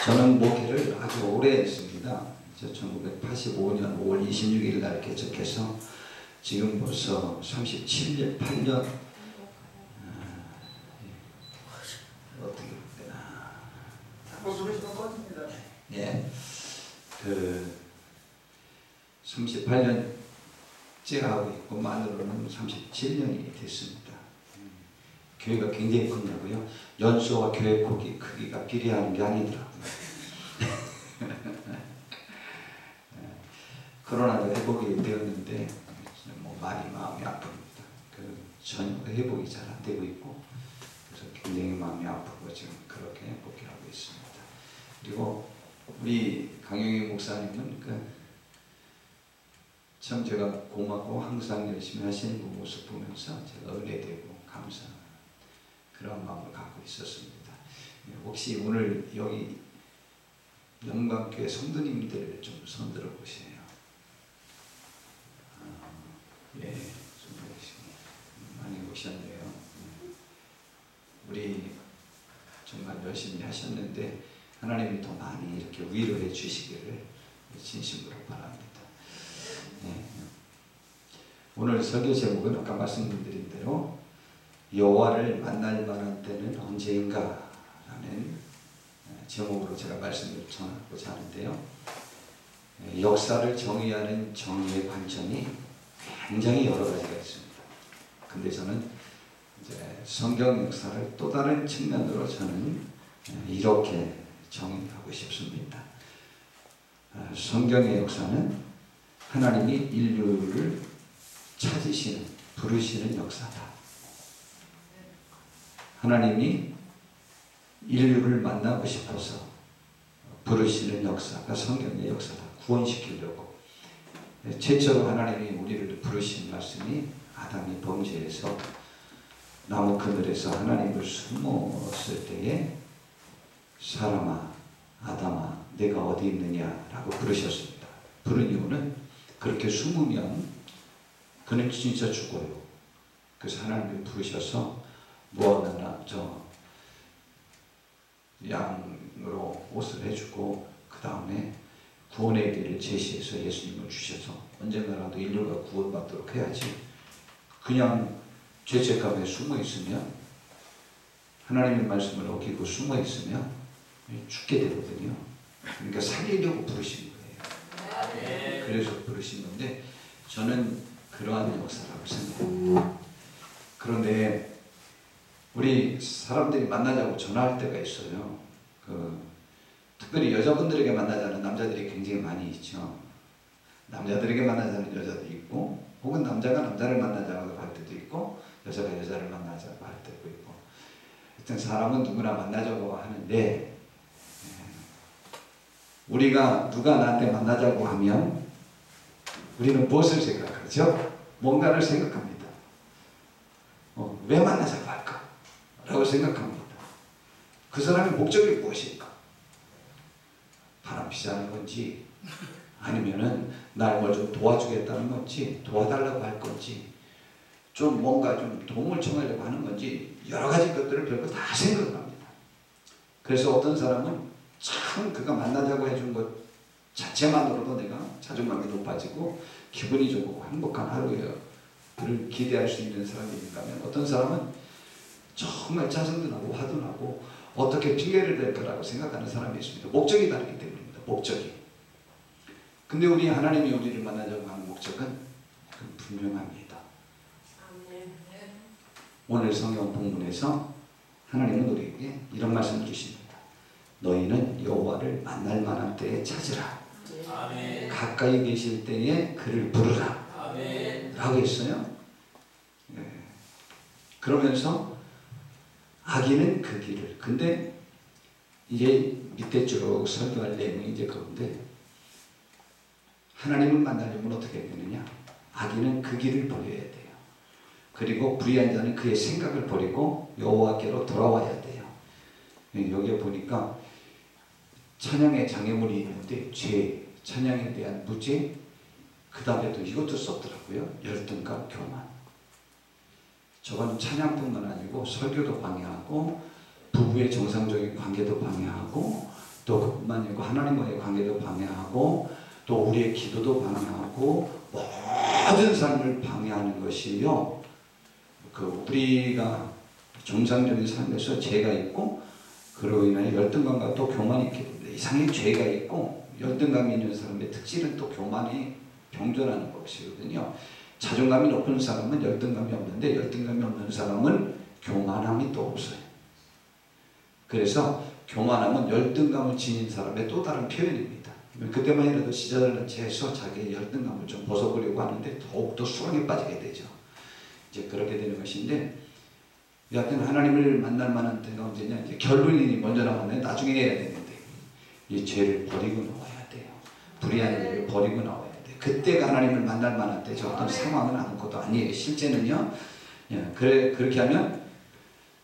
저는 목회를 아주 오래 했습니다. 1985년 5월 26일 날 개척해서 지금 벌써 37년, 8년 어떻게 되나? 들으시면 꺼집니다. 예, 38년째 하고 있고 만으로는 37년이 됐습니다. 교회가 굉장히 크냐고요? 연수와 교회 크기가 비례하는 게 아니더라고요. 코로나도 회복이 되었는데 뭐 많이 마음이 아픕니다. 전혀 회복이 잘 안 되고 있고 그래서 굉장히 마음이 아프고 지금 그렇게 목회하고 있습니다. 그리고 우리 강영희 목사님은 참 제가 고맙고 항상 열심히 하시는 그 모습 보면서 제가 은혜되고 감사한 그런 마음을 갖고 있었습니다. 혹시 오늘 여기 영광교회 성도님들 좀 손들어 보세요. 예, 많이 오셨네요. 우리 정말 열심히 하셨는데 하나님이 더 많이 이렇게 위로해 주시기를 진심으로 바랍니다. 예. 오늘 설교 제목은 아까 말씀드린 대로 여호와를 만날 만한 때는 언제인가 라는 제목으로 제가 말씀을 전하고자 하는데요. 역사를 정의하는 정의의 관점이 굉장히 여러 가지가 있습니다. 근데 저는 이제 성경 역사를 또 다른 측면으로 저는 이렇게 정의하고 싶습니다. 성경의 역사는 하나님이 인류를 찾으시는, 부르시는 역사다. 하나님이 인류를 만나고 싶어서 부르시는 역사가 성경의 역사다. 구원시키려고. 최초로 하나님이 우리를 부르신 말씀이 아담이 범죄해서 나무 그늘에서 하나님을 숨었을 때에 사람아, 아담아, 내가 어디 있느냐라고 부르셨습니다. 부른 이유는 그렇게 숨으면 그는 진짜 죽어요. 그래서 하나님이 부르셔서 무엇하나 양으로 옷을 해주고 그 다음에 구원의 길을 제시해서 예수님을 주셔서 언젠가라도 인류가 구원받도록 해야지. 그냥 죄책감에 숨어 있으면 하나님의 말씀을 어기고 숨어 있으면 죽게 되거든요. 그러니까 살리려고 부르신 거예요. 그래서 부르신 건데 저는 그러한 역사라고 생각합니다. 그런데 우리 사람들이 만나자고 전화할 때가 있어요. 특별히 여자분들에게 만나자는 남자들이 굉장히 많이 있죠. 남자들에게 만나자는 여자도 있고 혹은 남자가 남자를 만나자고 할 때도 있고 여자가 여자를 만나자고 할 때도 있고 하여튼 사람은 누구나 만나자고 하는데 우리가 누가 나한테 만나자고 하면 우리는 무엇을 생각하죠? 뭔가를 생각합니다. 왜 만나자고 할까? 라고 생각합니다. 그 사람의 목적이 무엇일까? 바람 피자는 건지 아니면은 날 뭘 좀 도와주겠다는 건지 도와달라고 할 건지 좀 뭔가 좀 도움을 청하려고 하는 건지 여러 가지 것들을 별거 다 생각합니다. 그래서 어떤 사람은 참 그가 만나자고 해준 것 자체만으로도 내가 자존감이 높아지고 기분이 좋고 행복한 하루를 기대할 수 있는 사람이 있는가 하면 어떤 사람은 정말 짜증도 나고 화도 나고 어떻게 핑계를 댈 거라고 생각하는 사람이 있습니다. 목적이 다르기 때문입니다. 목적이. 근데 우리 하나님이 우리를 만나자고 하는 목적은 분명합니다. 오늘 성경 본문에서 하나님은 우리에게 이런 말씀을 주십니다. 너희는 여호와를 만날 만한 때에 찾으라. 아멘. 가까이 계실 때에 그를 부르라. 아멘. 라고 했어요. 그러면서 악인은 그 길을. 근데 이제 밑에 쭉 설교할 내용이 이제 그건데 하나님을 만나려면 어떻게 해야 되느냐? 악인은 그 길을 버려야 돼요. 그리고 불의한 자는 그의 생각을 버리고 여호와께로 돌아와야 돼요. 여기에 보니까 찬양의 장애물이 있는데 죄, 찬양에 대한 무죄, 그 다음에 또 이것도 썼더라고요. 열등감, 교만. 저건 찬양뿐만 아니고 설교도 방해하고 부부의 정상적인 관계도 방해하고 또 그뿐만 아니고 하나님과의 관계도 방해하고 또 우리의 기도도 방해하고 모든 삶을 방해하는 것이요. 우리가 정상적인 삶에서 죄가 있고 그로 인하여 열등감과 또 교만이 있게 됩니다. 이상의 죄가 있고 열등감이 있는 사람의 특질은 또 교만이 병존하는 것이거든요. 자존감이 높은 사람은 열등감이 없는데 열등감이 없는 사람은 교만함이 또 없어요. 그래서 교만함은 열등감을 지닌 사람의 또 다른 표현입니다. 그때만 해도 지자들은 재서 자기의 열등감을 좀 벗어보려고 하는데 더욱더 수렁에 빠지게 되죠. 이제 그렇게 되는 것인데, 여하튼 하나님을 만날 만한 때가 언제냐, 이제 결론이 먼저 나오면 나중에 해야 되는데, 이 죄를 버리고 나와야 돼요. 불의한 일을 버리고 나와야 돼요. 그때가 하나님을 만날 만한 때죠. 어떤 상황은 아무것도 아니에요. 실제는요, 그렇게 하면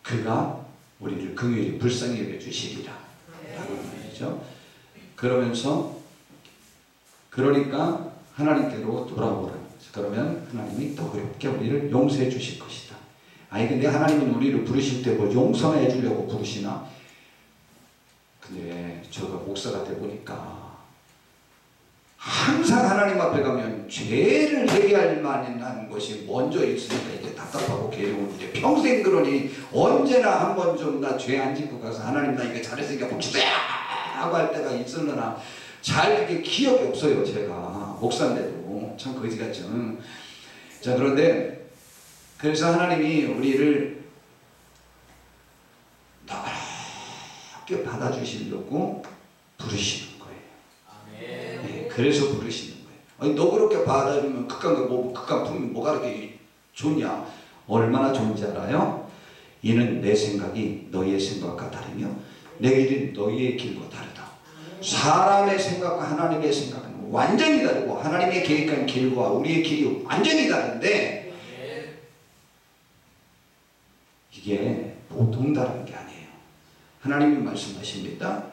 그가 우리를 긍휼히 불쌍히 여겨주시리라 라고 말이죠. 그러니까 하나님께로 돌아오라. 그러면 하나님이 더 어렵게 우리를 용서해 주실 것이다. 근데 하나님은 우리를 부르실 때 뭐 용서해 주려고 부르시나? 근데 제가 목사가 돼 보니까 항상 하나님 앞에 가면 죄를 회개할 만한 것이 먼저 있으니까 이제 답답하고 괴로운데, 평생 그러니 언제나 한 번 좀 나 죄 안 짓고 가서 하나님 나 이거 잘했으니까 복주세요 하고 할 때가 있으려나 잘 그게 기억이 없어요. 제가 목사인데도 참 거지같죠. 자, 그런데 그래서 하나님이 우리를 너그럽게 받아주시려고 부르시는 거예요. 네, 그래서 부르시는 거예요. 너그럽게 받아주면 극강 품이 뭐가 그렇게 좋냐? 얼마나 좋은지 알아요? 이는 내 생각이 너희의 생각과 다르며 내 길은 너희의 길과 다르다. 사람의 생각과 하나님의 생각은 완전히 다르고 하나님의 계획한 길과 우리의 길이 완전히 다른데, 이게 보통 다른 게 아니에요. 하나님이 말씀하십니다.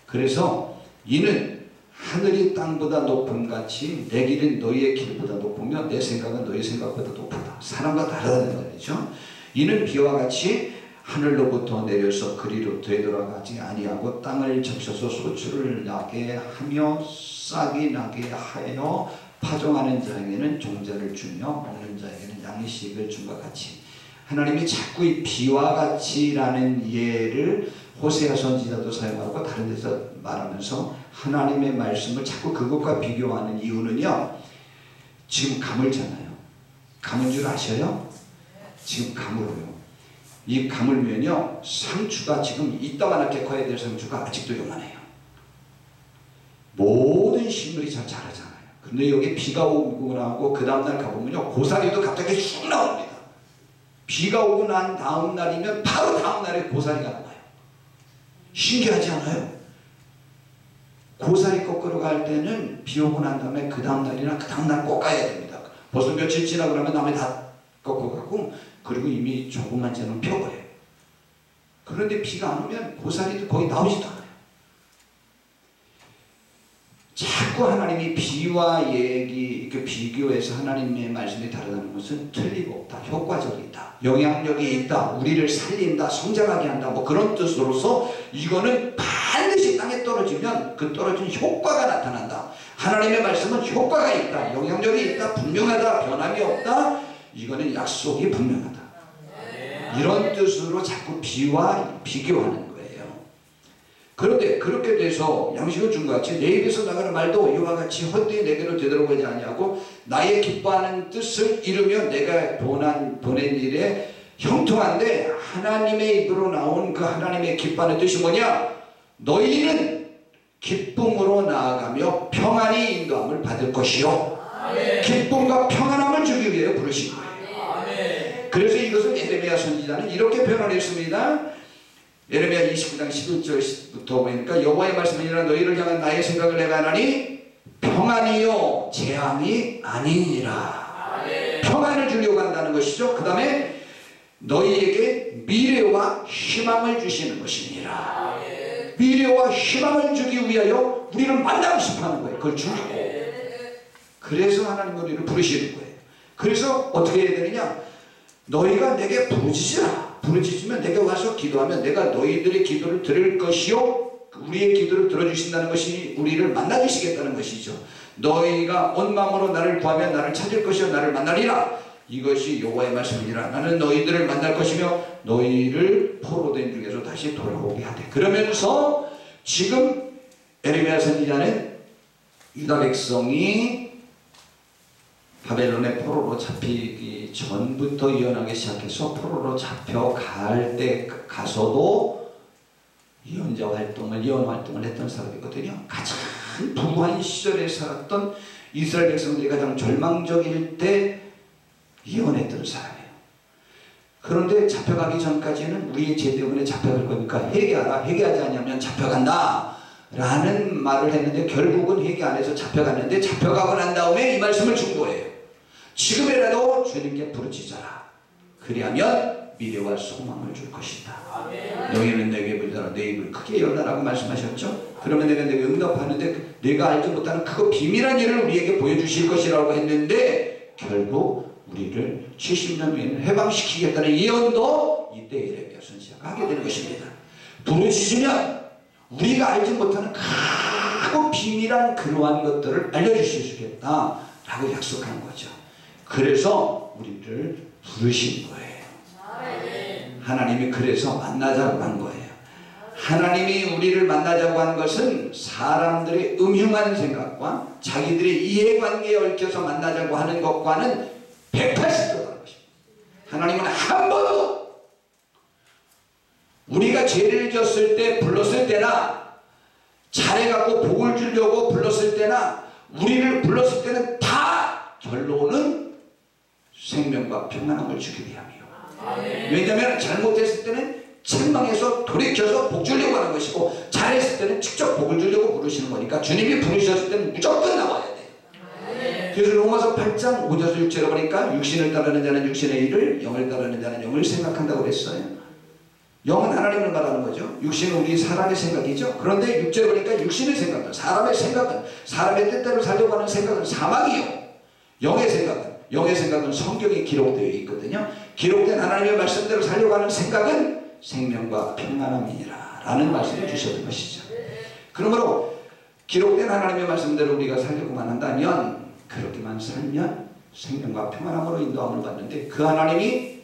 그래서 이는 하늘이 땅보다 높음 같이 내 길은 너희의 길보다 높으며 내 생각은 너희 생각보다 높다. 사람과 다르다는 말이죠. 이는 비와 같이 하늘로부터 내려서 그리로 되돌아가지 아니하고 땅을 적셔서 소출을 나게 하며 싹이 나게 하여 파종하는 자에게는 종자를 주며 먹는 자에게는 양식을 줌과 같이. 하나님이 자꾸 이 비와 같이라는 예를 호세아 선지자도 사용하고 다른 데서 말하면서 하나님의 말씀을 자꾸 그것과 비교하는 이유는요, 지금 가물잖아요. 가물 줄 아셔요? 지금 가물어요. 이 가물면요, 상추가 지금 이따만하게 커야 될 상추가 아직도 요만해요. 모든 식물이 잘 자라잖아요. 근데 여기 비가 오고 나고 그 다음날 가보면요, 고사리도 갑자기 쑥 나옵니다. 비가 오고 난 다음 날이면 바로 다음 날에 고사리가 나와요. 신기하지 않아요? 고사리 꺾으러 갈 때는 비 오고 난 다음에 그 다음 날이나 그 다음 날 꼭 가야 됩니다. 벌써 며칠 지나고 나면 남이 다 꺾어 가고, 그리고 이미 조금만 지나면 펴버려요. 그런데 비가 안 오면 고사리도 거의 나오지도 않아요. 자꾸 하나님이 비와 비교해서 하나님의 말씀이 다르다는 것은 틀림없다, 효과적이다, 영향력이 있다, 우리를 살린다, 성장하게 한다, 뭐 그런 뜻으로서 이거는 반드시 땅에 떨어지면 그 떨어진 효과가 나타난다. 하나님의 말씀은 효과가 있다, 영향력이 있다, 분명하다, 변함이 없다, 이거는 약속이 분명하다. 이런 뜻으로 자꾸 비와 비교하는 거예요. 그런데 그렇게 돼서 양식을 준 것 같이 내 입에서 나가는 말도 이와 같이 헛되이 내게로 되돌아오지 아니하고 나의 기뻐하는 뜻을 이루며 내가 보낸 일에 형통한데, 하나님의 입으로 나온 그 하나님의 기뻐하는 뜻이 뭐냐? 너희는 기쁨으로 나아가며 평안히 인도함을 받을 것이요. 아멘. 기쁨과 평안함을 주기 위해 부르신 거예요. 아멘. 그래서 이것을 에레미야 선지자는 이렇게 표현을 했습니다. 에레미야 29장 11절부터 보니까 여호와의 말씀이니라 너희를 향한 나의 생각을 내가 하나니 평안이요 재앙이 아니니라. 아멘. 평안을 주려고 한다는 것이죠. 그 다음에 너희에게 미래와 희망을 주시는 것이니라. 아멘. 미래와 희망을 주기 위하여 우리를 만나고 싶어하는 거예요. 그걸 주려고. 그래서 하나님 우리를 부르시는 거예요. 그래서 어떻게 해야 되느냐? 너희가 내게 부르짖으라. 부르짖으면 내게 와서 기도하면 내가 너희들의 기도를 들을 것이요 우리의 기도를 들어주신다는 것이 우리를 만나주시겠다는 것이죠. 너희가 온 마음으로 나를 구하면 나를 찾을 것이요 나를 만나리라. 이것이 여호와의 말씀이니라. 나는 너희들을 만날 것이며 너희를 포로된 중에서 다시 돌아오게 하되. 그러면서 지금 에레미야 선지자는 유다 백성이 바벨론의 포로로 잡히기 전부터 예언하기 시작해서 포로로 잡혀갈 때 가서도 예언 활동을 했던 사람이거든요. 가장 부유한 시절에 살았던 이스라엘 백성들이 가장 절망적일 때 예언했던 사람이에요. 그런데 잡혀가기 전까지는 우리의 죄 때문에 잡혀갈 거니까 회개하라. 회개하지 않으면 잡혀간다 라는 말을 했는데 결국은 회개 안 해서 잡혀갔는데 잡혀가고 난 다음에 이 말씀을 준 거예요. 지금이라도 주님께 부르짖어라. 그리하면 미래와 소망을 줄 것이다. 너희는 내게 부르짖어라. 내 입을 크게 열라라고 말씀하셨죠. 그러면 내가 응답하는데 내가 알지 못하는 크고 비밀한 일을 우리에게 보여주실 것이라고 했는데 결국 우리를 70년 후에는 해방시키겠다는 예언도 이때 에레미야 선지자가 하게 되는 것입니다. 부르짖으면 우리가 알지 못하는 크고 비밀한 그러한 것들을 알려주시겠다라고 약속한 거죠. 그래서 우리를 부르신 거예요. 하나님이 그래서 만나자고 한 거예요. 하나님이 우리를 만나자고 한 것은 사람들의 음흉한 생각과 자기들의 이해관계에 얽혀서 만나자고 하는 것과는 180도 다른 것입니다. 하나님은 한 번도 우리가 죄를 졌을 때 불렀을 때나 잘해갖고 복을 주려고 불렀을 때나 우리를 불렀을 때는 다 결론은 생명과 평안함을 주기 위함이요. 왜냐하면 잘못했을 때는 책망해서 돌이켜서 복 주려고 하는 것이고 잘했을 때는 직접 복을 주려고 부르시는 거니까 주님이 부르셨을 때는 무조건 나와야 돼요. 그래서 로마서 8장 5절에서 6절에 보니까 육신을 따르는 자는 육신의 일을 영을 따르는 자는 영을 생각한다고 그랬어요. 영은 하나님을 말하는 거죠. 육신은 우리 사람의 생각이죠. 그런데 6절에 보니까 육신의 생각은 사람의 생각은 사람의 뜻대로 살려고 하는 생각은 사망이요. 영의 생각은 성경에 기록되어 있거든요. 기록된 하나님의 말씀대로 살려고 하는 생각은 생명과 평안함이니라 라는 말씀을 주셨던 것이죠. 그러므로 기록된 하나님의 말씀대로 우리가 살려고만 한다면 그렇게만 살면 생명과 평안함으로 인도함을 받는데 그 하나님이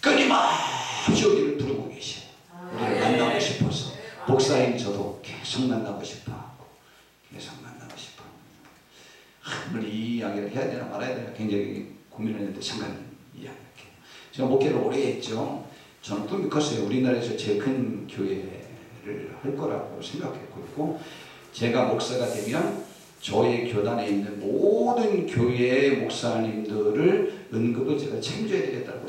끊임없이 우리를 부르고 계셔요. 우리를 만나고 싶어서 목사님 저도 계속 만나고 싶어하고 계속 만나고 싶어. 오늘 이 이야기를 해야 되나 말아야 되나 굉장히 고민했는데 잠깐 이야기할게요. 제가 목회를 오래 했죠. 저는 꿈이 컸어요. 우리나라에서 제일 큰 교회를 할 거라고 생각했고 있고 제가 목사가 되면 저희 교단에 있는 모든 교회의 목사님들을 은급을 제가 책임져야 되겠다고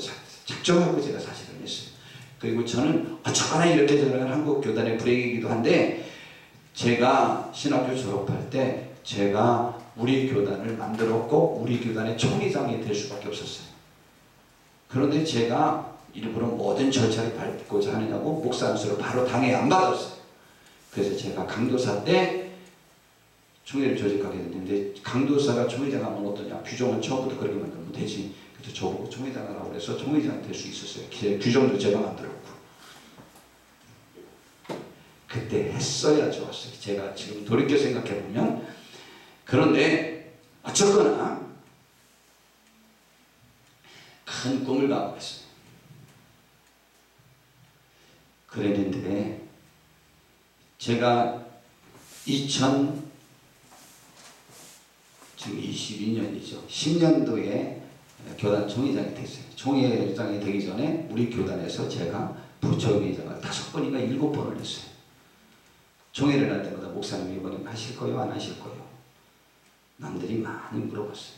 작정하고 제가 사실은 했어요. 그리고 저는 어쩌거나 이렇게 저는 한국 교단의 불행이기도 한데 제가 신학교 졸업할 때 제가 우리 교단을 만들었고 우리 교단의 총회장이 될 수밖에 없었어요. 그런데 제가 일부러 모든 절차를 밟고자 하느냐고 목사 안수를 바로 당에 안 받았어요. 그래서 제가 강도사 때 총회를 조직하게 됐는데 강도사가 총회장 하면 어떠냐. 규정은 처음부터 그렇게 만들면 되지. 그래서 저보고 총회장 하라고 해서 총회장이 될 수 있었어요. 규정도 제가 만들었고. 그때 했어야 좋았어요. 제가 지금 돌이켜 생각해보면. 그런데 어쨌거나 큰 꿈을 갖고 있어요. 그랬는데 제가 2022년이죠. 10년도에 교단 총회장이 됐어요. 총회장이 되기 전에 우리 교단에서 제가 부총회장을 5번인가 7번을 했어요. 총회를 할 때마다 목사님 이번에 하실 거요? 안 하실 거요? 남들이 많이 물어봤어요.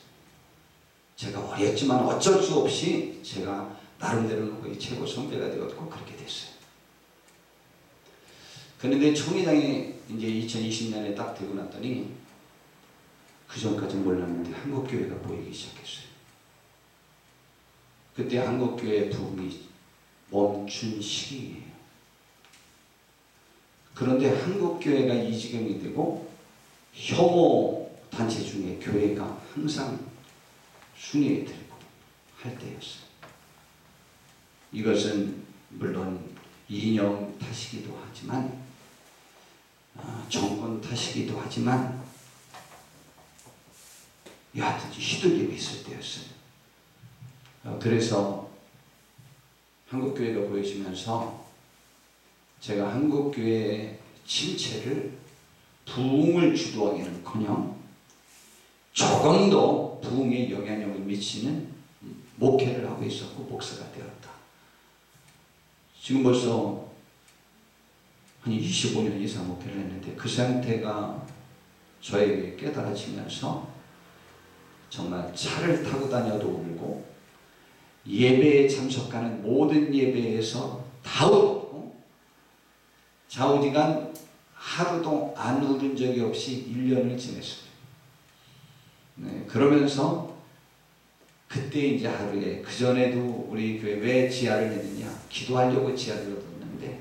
제가 어렸지만 어쩔 수 없이 제가 나름대로는 거의 최고 선배가 되었고 그렇게 됐어요. 그런데 총회장이 이제 2020년에 딱 되고 났더니 그 전까지는 몰랐는데 한국교회가 보이기 시작했어요. 그때 한국교회 부흥이 멈춘 시기예요. 그런데 한국교회가 이 지경이 되고 혐오 단체 중에 교회가 항상 순위에 들고 할 때였어요. 이것은 물론 이념 탓이기도 하지만 정권 탓이기도 하지만 여하튼지 휘둘리고 있을 때였어요. 그래서 한국교회가 보여지면서 제가 한국교회의 침체를 부흥을 주도하기는커녕 조금도 부흥에 영향력을 미치는 목회를 하고 있었고 목사가 되었다. 지금 벌써 한 25년 이상 목회를 했는데 그 상태가 저에게 깨달아지면서 정말 차를 타고 다녀도 울고 예배에 참석하는 모든 예배에서 다 울었고 좌우지간 하루도 안 울은 적이 없이 1년을 지냈습니다. 네, 그러면서 그때 이제 하루에 그전에도 우리 교회 왜 지하를 내느냐 기도하려고 지하를 얻었는데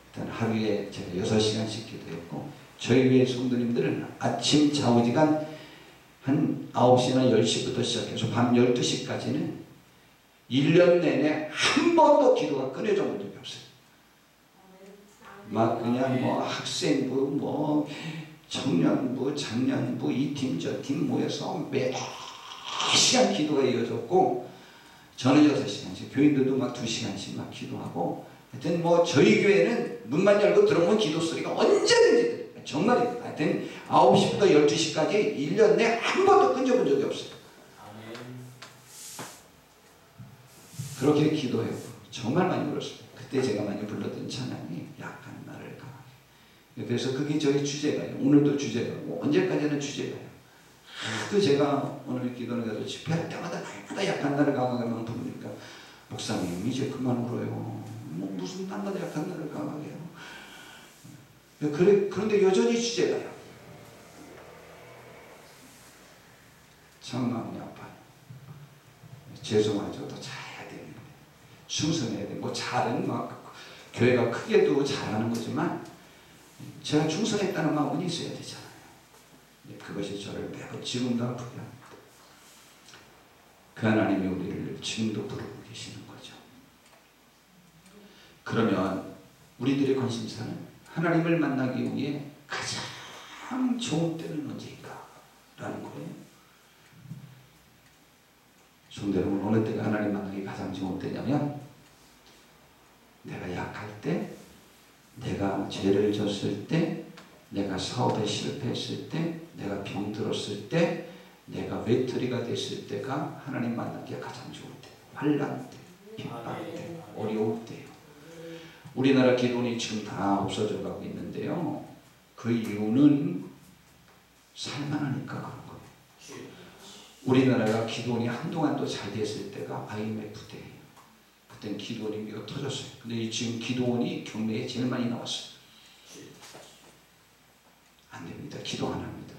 일단 하루에 제가 6시간씩 기도했고 저희 교회 성도님들은 아침 좌우지간 한 9시나 10시부터 시작해서 밤 12시까지는 1년 내내 한 번도 기도가 끊어져 본 적이 없어요. 막 그냥 뭐 학생부 뭐 청년부 장년부 이 팀 저 팀 모여서 매 시간 기도가 이어졌고 저는 6시간씩 교인들도 막 2시간씩 막 기도하고 하여튼 뭐 저희 교회는 문만 열고 들어오면 기도 소리가 언제든지 들려요. 정말이에요. 하여튼 9시부터 12시까지 1년 내 한 번도 끊어본 적이 없어요. 그렇게 기도했고 정말 많이 울었습니다. 그때 제가 많이 불렀던 찬양이 약한 나를 강하게. 그래서 그게 저희 주제가요. 오늘도 주제가고 언제까지나 주제가요. 또 제가 오늘 기도를 가서 집회할 때마다 날마다 약한 나를 강하게만 부르니까 목사님 이제 그만 울어요. 뭐 무슨 날마다 약한 나를 강하게 해요. 그런데 여전히 주제가요. 참 마음이 아파요. 죄송하죠. 더 잘해야 되는데 충성해야 돼. 뭐 잘은 막 교회가 크게도 잘하는 거지만 제가 충성했다는 마음은 있어야 되잖아요. 그것이 저를 매우 지금도 아프게 합니다. 그 하나님이 우리를 지금도 부르고 계시는 거죠. 그러면 우리들의 관심사는 하나님을 만나기 위해 가장 좋은 때는 언제인가? 라는 거예요. 성도 여러분, 어느 때가 하나님 만나기 가장 좋은 때냐면 내가 약할 때, 내가 죄를 졌을 때, 내가 사업에 실패했을 때, 내가 병들었을 때, 내가 외톨이가 됐을 때가 하나님 만나기가 가장 좋은 때. 환난 때, 핍박 때, 어려울 때요. 우리나라 기도원이 지금 다 없어져 가고 있는데요. 그 이유는 살만하니까 그런 거예요. 우리나라가 기도원이 한동안 또 잘 됐을 때가 IMF 때예요. 그땐 기도원이 미어 터졌어요. 근데 지금 기도원이 경매에 제일 많이 나왔어요. 안 됩니다. 기도 안 합니다.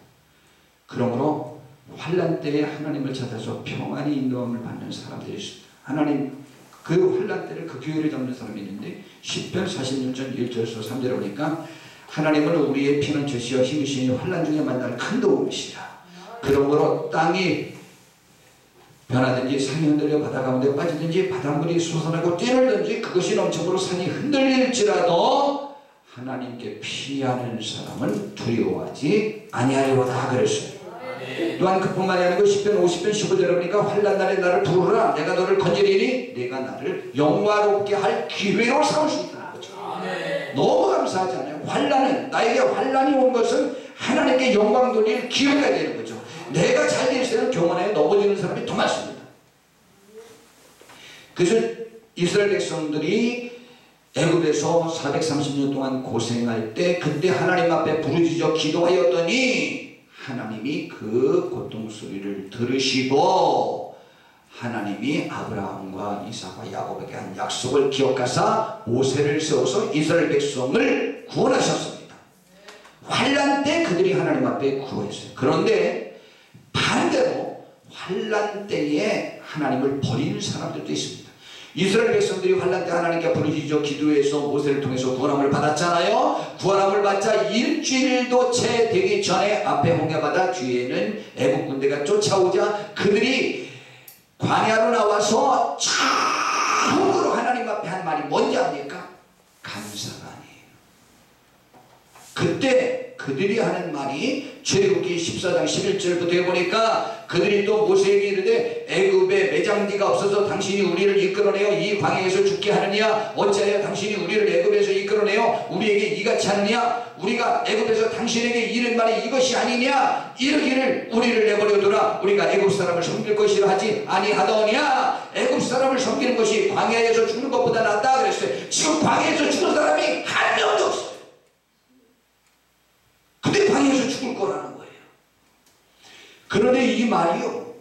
그러므로 환난 때에 하나님을 찾아서 평안히 인도함을 받는 사람들이 있습니다. 하나님 그 환난 때를 그 기회를 잡는 사람이 있는데 시편 46편 1절에서 3절에 보니까 하나님은 우리의 피난처시여 힘이시니 환난 중에 만날 큰 도움이시라. 그러므로 땅이 변하든지 산이 흔들려 바다 가운데 빠지든지 바닷물이 솟아나고 뛰놀든지 그것이 넘쳐으로 산이 흔들릴지라도 하나님께 피하는 사람은 두려워하지 아니하리로다 그랬어요. 또한 그뿐만이 아니고 10편 50편 15절에 보니까 환난 날에 나를 부르라 내가 너를 건지리니 내가 나를 영화롭게 할 기회로 삼을 수 있다는 거죠. 너무 감사하잖아요. 환난은 나에게 환난이 온 것은 하나님께 영광 돌릴 기회가 되는 거죠. 내가 잘 될 때는 교만에 넘어지는 사람이 더 많습니다. 그래서 이스라엘 백성들이 애굽에서 430년 동안 고생할 때 그때 하나님 앞에 부르짖어 기도하였더니 하나님이 그 고통 소리를 들으시고 하나님이 아브라함과 이삭과 야곱에게 한 약속을 기억하사 모세를 세워서 이스라엘 백성을 구원하셨습니다. 환난 때 그들이 하나님 앞에 구했어요. 그런데 반대로 환난 때에 하나님을 버리는 사람들도 있습니다. 이스라엘 백성들이 환난 때 하나님께 부르짖어 기도해서 모세를 통해서 구원함을 받았잖아요. 구원함을 받자 일주일도 채 되기 전에 앞에 홍해바다 뒤에는 애국 군대가 쫓아오자 그들이 광야로 나와서 처음으로 하나님 앞에 한 말이 뭔지 압니까? 감사가 아니에요. 그때 그들이 하는 말이 출애굽기 14장 11절부터 보니까 그들이 또 모세에게 이르되 애굽에 매장지가 없어서 당신이 우리를 이끌어내어 이 광야에서 죽게 하느냐 어찌하여 당신이 우리를 애굽에서 이끌어내어 우리에게 이같이 하느냐 우리가 애굽에서 당신에게 이른 말이 이것이 아니냐 이르기를 우리를 내버려두라 우리가 애굽 사람을 섬길 것이라 하지 아니하더냐 애굽 사람을 섬기는 것이 광야에서 죽는 것보다 낫다 그랬어요. 지금 광야에서 죽는 사람이 한 명도 없어요. 근데 광야에서 죽을 거라는 거예요. 그런데 이 말이요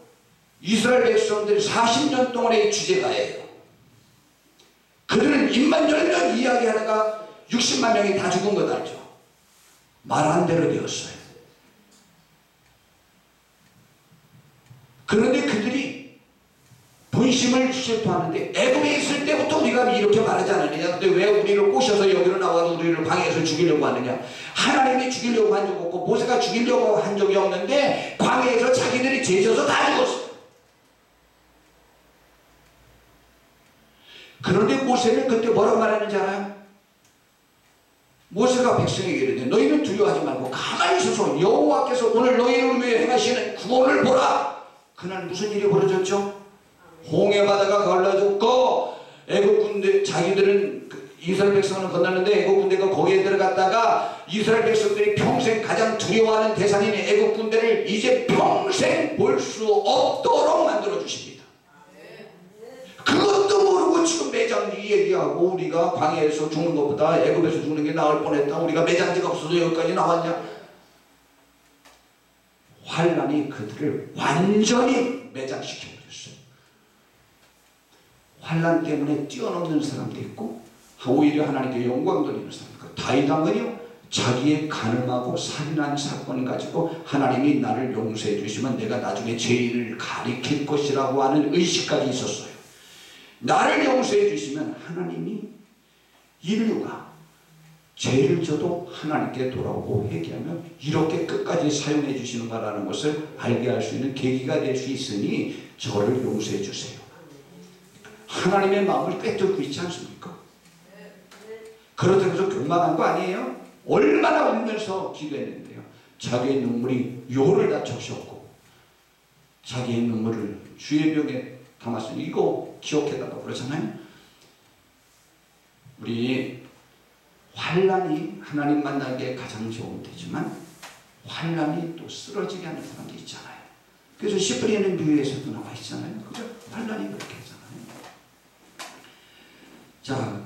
이스라엘 백성들이 40년 동안의 주제가예요. 그들은 입만 열면 이야기하다가 60만 명이 다 죽은 것 알죠? 말한 대로 되었어요. 그런데 그들이 본심을 실토하는데 애굽에 있을 때부터 우리가 이렇게 말하지 않았느냐. 근데 왜 우리를 꼬셔서 여기로 나와서 우리를 광야에서 죽이려고 하느냐. 하나님이 죽이려고 한 적 없고 모세가 죽이려고 한 적이 없는데 광야에서 자기들이 죄져서 다 죽었어요. 그런데 모세는 그때 뭐라고 말하는지 알아요? 모세가 백성에게 이르되 너희는 두려워하지 말고 가만히 있어서 여호와께서 오늘 너희를 위해 행하시는 구원을 보라. 그날 무슨 일이 벌어졌죠? 홍해 바다가 갈라졌고 애굽 군대 자기들은 이스라엘 백성은 건너는데 애굽 군대가 거기에 들어갔다가 이스라엘 백성들이 평생 가장 두려워하는 대상인 애굽 군대를 이제 평생 볼 수 없도록 만들어 주십니다. 그것도 모르고 지금 매장지 얘기하고 우리가 광야에서 죽는 것보다 애굽에서 죽는 게 나을 뻔했다. 우리가 매장지가 없어서 여기까지 나왔냐. 환란이 그들을 완전히 매장시켜 버렸어요. 환란 때문에 뛰어넘는 사람도 있고 오히려 하나님께 영광 돌리는 사람. 다윗 왕은요 자기의 간음하고 살인한 사건을 가지고 하나님이 나를 용서해 주시면 내가 나중에 죄를 가리킬 것이라고 하는 의식까지 있었어요. 나를 용서해 주시면 하나님이 인류가 죄를 져도 하나님께 돌아오고 회개하면 이렇게 끝까지 사용해 주시는 거라는 것을 알게 할 수 있는 계기가 될 수 있으니 저를 용서해 주세요. 하나님의 마음을 꿰뚫고 있지 않습니까? 그렇다고 해서 교만한 거 아니에요? 얼마나 울면서 기도했는데요. 자기의 눈물이 요를 다 적셨고 자기의 눈물을 주의 병에 담았으니 이거 기억해달라고 그러잖아요. 우리 환란이 하나님 만나기에 가장 좋은 때지만 환란이 또 쓰러지게 하는 사람도 있잖아요. 그래서 씨 뿌리는 비유에서도 나와 있잖아요. 그죠? 환란이 그렇게 했잖아요. 자,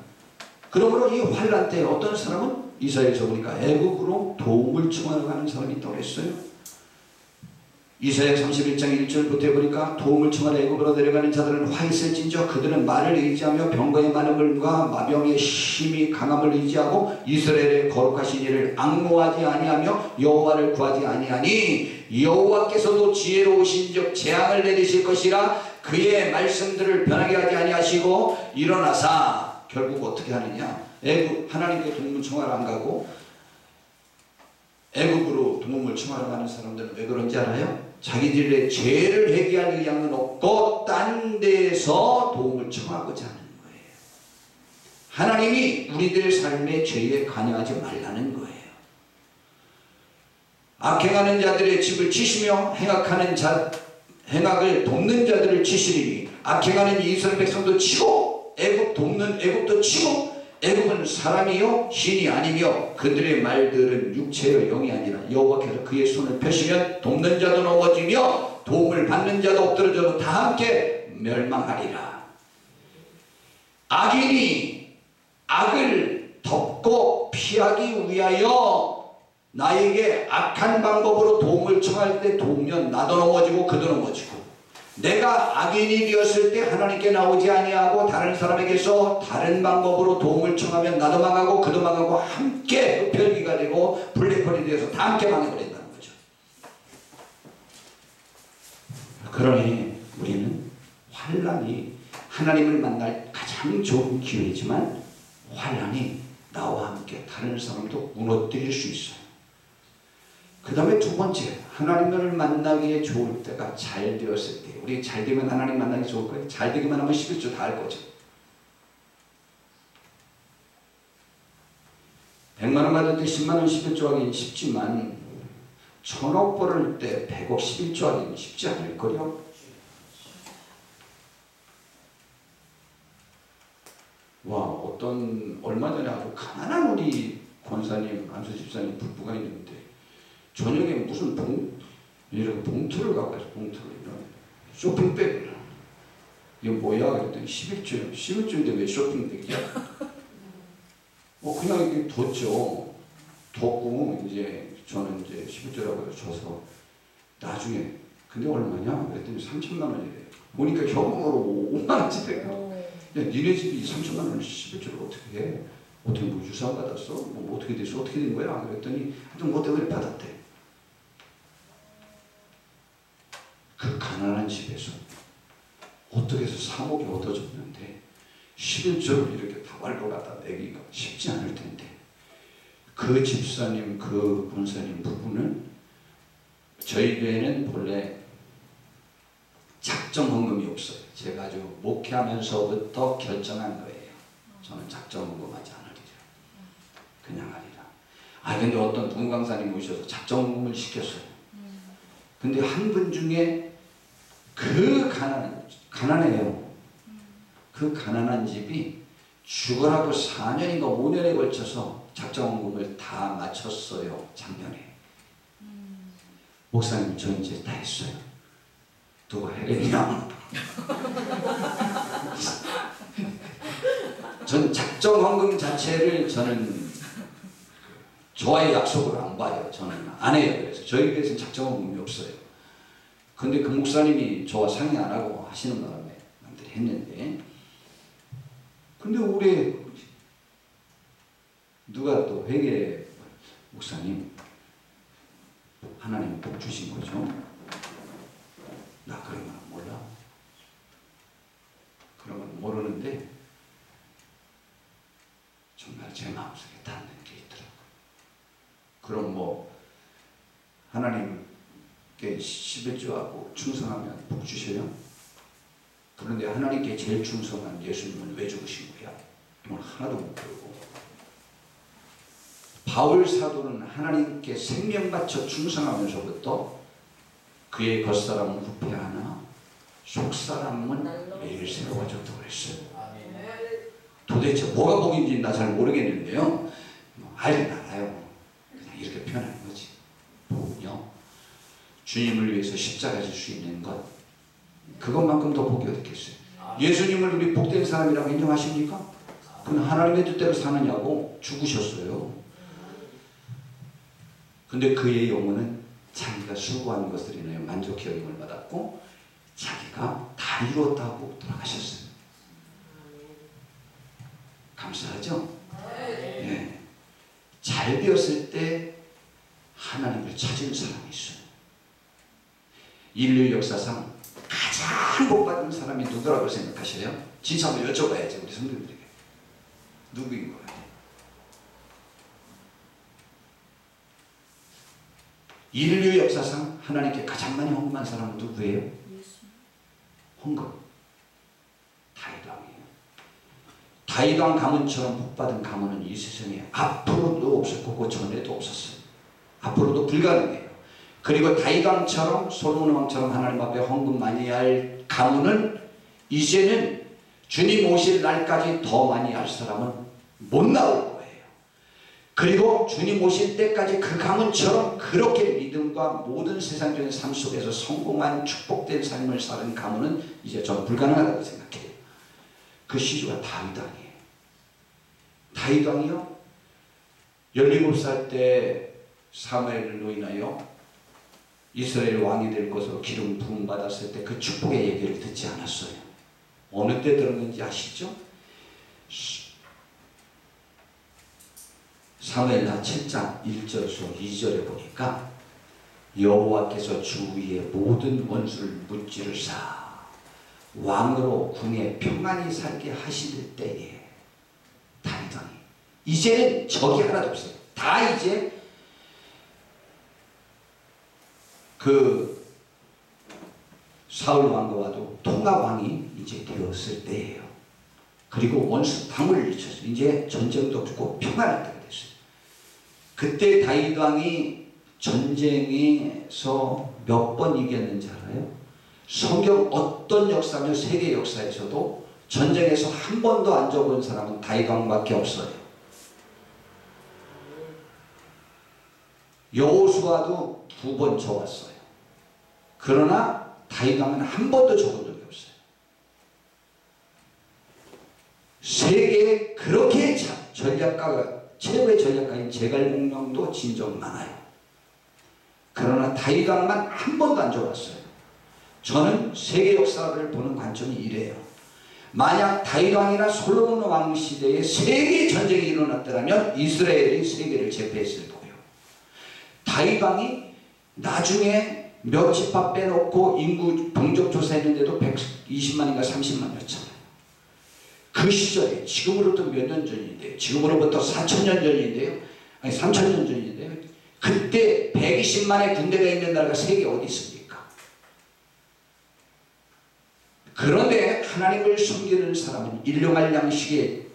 그러므로 이 환란 때 어떤 사람은 이사야에서 보니까 애국으로 도움을 청하러 가는 사람이 있다고 했어요. 이사야 31장 1절부터 보니까 도움을 청하러 애굽으로 내려가는 자들은 화 있을진저 그들은 말을 의지하며 병거의 많음과 마병의 힘이 강함을 의지하고 이스라엘의 거룩하신 이를 앙모하지 아니하며 여호와를 구하지 아니하니 여호와께서도 지혜로우신즉 재앙을 내리실 것이라 그의 말씀들을 변하게 하지 아니하시고 일어나사 결국 어떻게 하느냐. 애굽 하나님께 도움을 청하러 안 가고 애굽으로 도움을 청하러 가는 사람들은 왜 그런지 알아요? 자기들의 죄를 회개할 의향은 없고 딴 데서 도움을 청하고자 하는 거예요. 하나님이 우리들 삶의 죄에 관여하지 말라는 거예요. 악행하는 자들의 집을 치시며 행악을 돕는 자들을 치시리니 악행하는 이스라엘 백성도 치고 애굽도 치고 애굽은 사람이요 신이 아니며 그들의 말들은 육체의 영이 아니라 여호와께서 그의 손을 펴시면 돕는 자도 넘어지며 도움을 받는 자도 엎드러져도 다 함께 멸망하리라. 악인이 악을 덮고 피하기 위하여 나에게 악한 방법으로 도움을 청할 때 도우면 나도 넘어지고 그도 넘어지고 내가 악인이 되었을 때 하나님께 나오지 아니하고 다른 사람에게서 다른 방법으로 도움을 청하면 나도 망하고 그도 망하고 함께 흡혈귀가 되고 블랙홀이 되어서 다 함께 망해버린다는 거죠. 그러니 우리는 환란이 하나님을 만날 가장 좋은 기회지만 환란이 나와 함께 다른 사람도 무너뜨릴 수 있어요. 그 다음에 두 번째, 하나님을 만나기에 좋을 때가 잘 되었을 때. 우리 잘 되면 하나님 만나기 좋을 거예요. 잘 되기만 하면 11조 다 할 거죠. 100만 원 받을 때 10만 원 11조 하기는 쉽지만 1000억 벌을 때 100억 11조 하기는 쉽지 않을 거요. 와, 얼마 전에 아주 가난한 우리 권사님, 안수 집사님 부부가 있는데 저녁에 무슨 이렇게 봉투를 갖고 와서 봉투를 이런 쇼핑백을 이게 뭐야? 그랬더니 11조인데 왜 쇼핑백이야? 그냥 이렇게 뒀죠. 뒀고 이제 저는 이제 11조라고 줘서 나중에 근데 얼마냐? 그랬더니 3천만 원이래요. 보니까 현금으로 5만 원짜리래요. 야, 니네 집이 3천만 원을 11조를 어떻게 해? 어떻게 뭐 유산 받았어? 뭐 어떻게 됐어? 어떻게 된 거야? 그랬더니 하여튼 뭐 때문에 받았대. 그 가난한 집에서 어떻게 해서 3억이 얻어졌는데 11조를 이렇게 다발로 갖다 내기가 쉽지 않을 텐데 그 집사님, 그 권사님 부부는 저희 교회는 본래 작정헌금이 없어요. 제가 아주 목회하면서부터 결정한 거예요. 저는 작정헌금하지 않으리라. 그냥 하리라. 근데 어떤 동강사님이 오셔서 작정헌금을 시켰어요. 근데 한 분 중에 그 가난해요. 그 가난한 집이 죽으라고 4년인가 5년에 걸쳐서 작정헌금을 다 마쳤어요. 작년에. 목사님 저 이제 다 했어요. 누가 해냈냐? 전 작정헌금 자체를 저는 저와의 약속을 안 봐요. 저는 안 해요. 그래서 저희 교회에서는 작정헌금이 없어요. 근데 그 목사님이 저와 상의 안 하고 하시는 바람에 남들이 했는데 근데 올해 누가 또 회계 목사님 하나님 복 주신 거죠? 나 그런 건 몰라. 그런 건 모르는데 정말 제 마음속에 닿는 게 있더라고요. 그럼 뭐 하나님께 11조하고 충성하면 복 주셔요? 그런데 하나님께 제일 충성한 예수님은 왜 죽으신 거야? 이건 하나도 못 배우고 바울 사도는 하나님께 생명 바쳐 충성하면서부터 그의 겉사람은 후패하나 속사람은 매일 새로워졌다고 그랬어요. 도대체 뭐가 복인지 나 잘 모르겠는데요. 알긴 알아요. 그냥 이렇게 표현하는 거지. 복은요. 주님을 위해서 십자가 질 수 있는 것. 그것만큼 더 복이 어딨겠어요. 예수님을 우리 복된 사람이라고 인정하십니까? 그는 하나님의 뜻대로 사느냐고 죽으셨어요. 근데 그의 영혼은 자기가 수고한 것을 인하여 만족히 여김을 받았고 자기가 다 이루었다고 돌아가셨어요. 감사하죠? 네. 잘 되었을 때 하나님을 찾은 사람이 있어요. 인류 역사상 가장 복받은 사람이 누구라고 생각하셔요? 진짜 한번 여쭤봐야지 우리 성도님들에게. 누구인 것 같아요? 인류 역사상 하나님께 가장 많이 헌금한 사람은 누구예요? 헌금. 다윗왕이에요. 다윗왕 가문처럼 복받은 가문은 이 세상에 앞으로도 없었고 그 전에도 없었어요. 앞으로도 불가능해요. 그리고 다윗왕처럼 솔로몬 왕처럼 하나님 앞에 헌금 많이 할 가문은 이제는 주님 오실 날까지 더 많이 할 사람은 못 나올 거예요. 그리고 주님 오실 때까지 그 가문처럼 그렇게 믿음과 모든 세상적인 삶 속에서 성공한 축복된 삶을 사는 가문은 이제 전 불가능하다고 생각해요. 그 시주가 다윗왕이에요. 다윗왕이요 17살 때 사무엘을 노인하여 이스라엘 왕이 될 것으로 기름 부음 받았을 때 그 축복의 얘기를 듣지 않았어요. 어느 때 들었는지 아시죠? 사무엘하 7장 1절에서 2절에 보니까 여호와께서 주 위에 모든 원수를 무찌르사 왕으로 궁에 평안히 살게 하실 때에 다윗왕이 이제는 적이 하나도 없어요. 다 이제 그 사울 왕과도 통합왕이 이제 되었을 때예요. 그리고 원수 다 물리쳤어요. 이제 전쟁도 없고 평안할 때가 됐어요. 그때 다윗 왕이 전쟁에서 몇 번 이겼는지 알아요? 성경 어떤 역사며 세계 역사에서도 전쟁에서 한 번도 안 져본 사람은 다윗 왕밖에 없어요. 여호수아도 2번 져왔어요. 그러나 다윗 왕은 한 번도 져본 적이 없어요. 세계에 그렇게 전략가가 최고의 전략가인 제갈공명도 진 적 많아요. 그러나 다윗 왕만 한 번도 안 져봤어요. 저는 세계 역사를 보는 관점이 이래요. 만약 다윗 왕이나 솔로몬 왕 시대에 세계 전쟁이 일어났더라면 이스라엘이 세계를 제패했을 거예요. 다윗 왕이 나중에 몇 집합 빼놓고 인구 병적 조사했는데도 120만인가 30만이었잖아요. 그 시절에 지금으로부터 몇 년 전인데요. 지금으로부터 4,000년 전인데요. 아니 3,000년 전인데요. 그때 120만의 군대가 있는 나라가 세계에 어디 있습니까? 그런데 하나님을 섬기는 사람은 일용할 양식에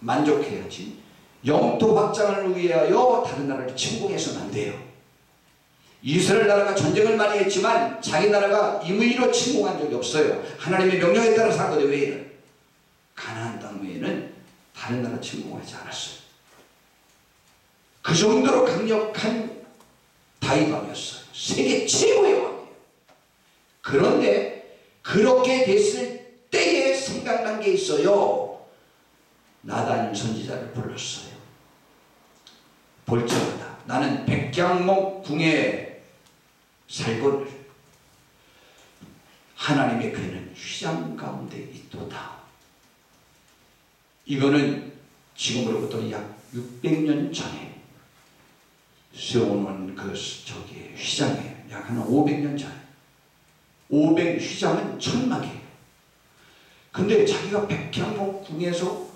만족해야지 영토 확장을 위하여 다른 나라를 침공해서는 안 돼요. 이스라엘 나라가 전쟁을 많이 했지만 자기 나라가 임의로 침공한 적이 없어요. 하나님의 명령에 따라 산 거예요. 외에는 가나안 땅 외에는 다른 나라 침공하지 않았어요. 그 정도로 강력한 다윗 왕이었어요. 세계 최고의 왕이에요. 그런데 그렇게 됐을 때에 생각난 게 있어요. 나단 선지자를 불렀어요. 볼지어다 나는 백향목 궁에 살거늘 하나님의 궤는 휘장 가운데 있도다. 이거는 지금으로부터 약 600년 전에 세워놓은 그 휘장이에요. 약 한 500년 전에. 500 휘장은 천막이에요. 근데 자기가 백향목 궁에서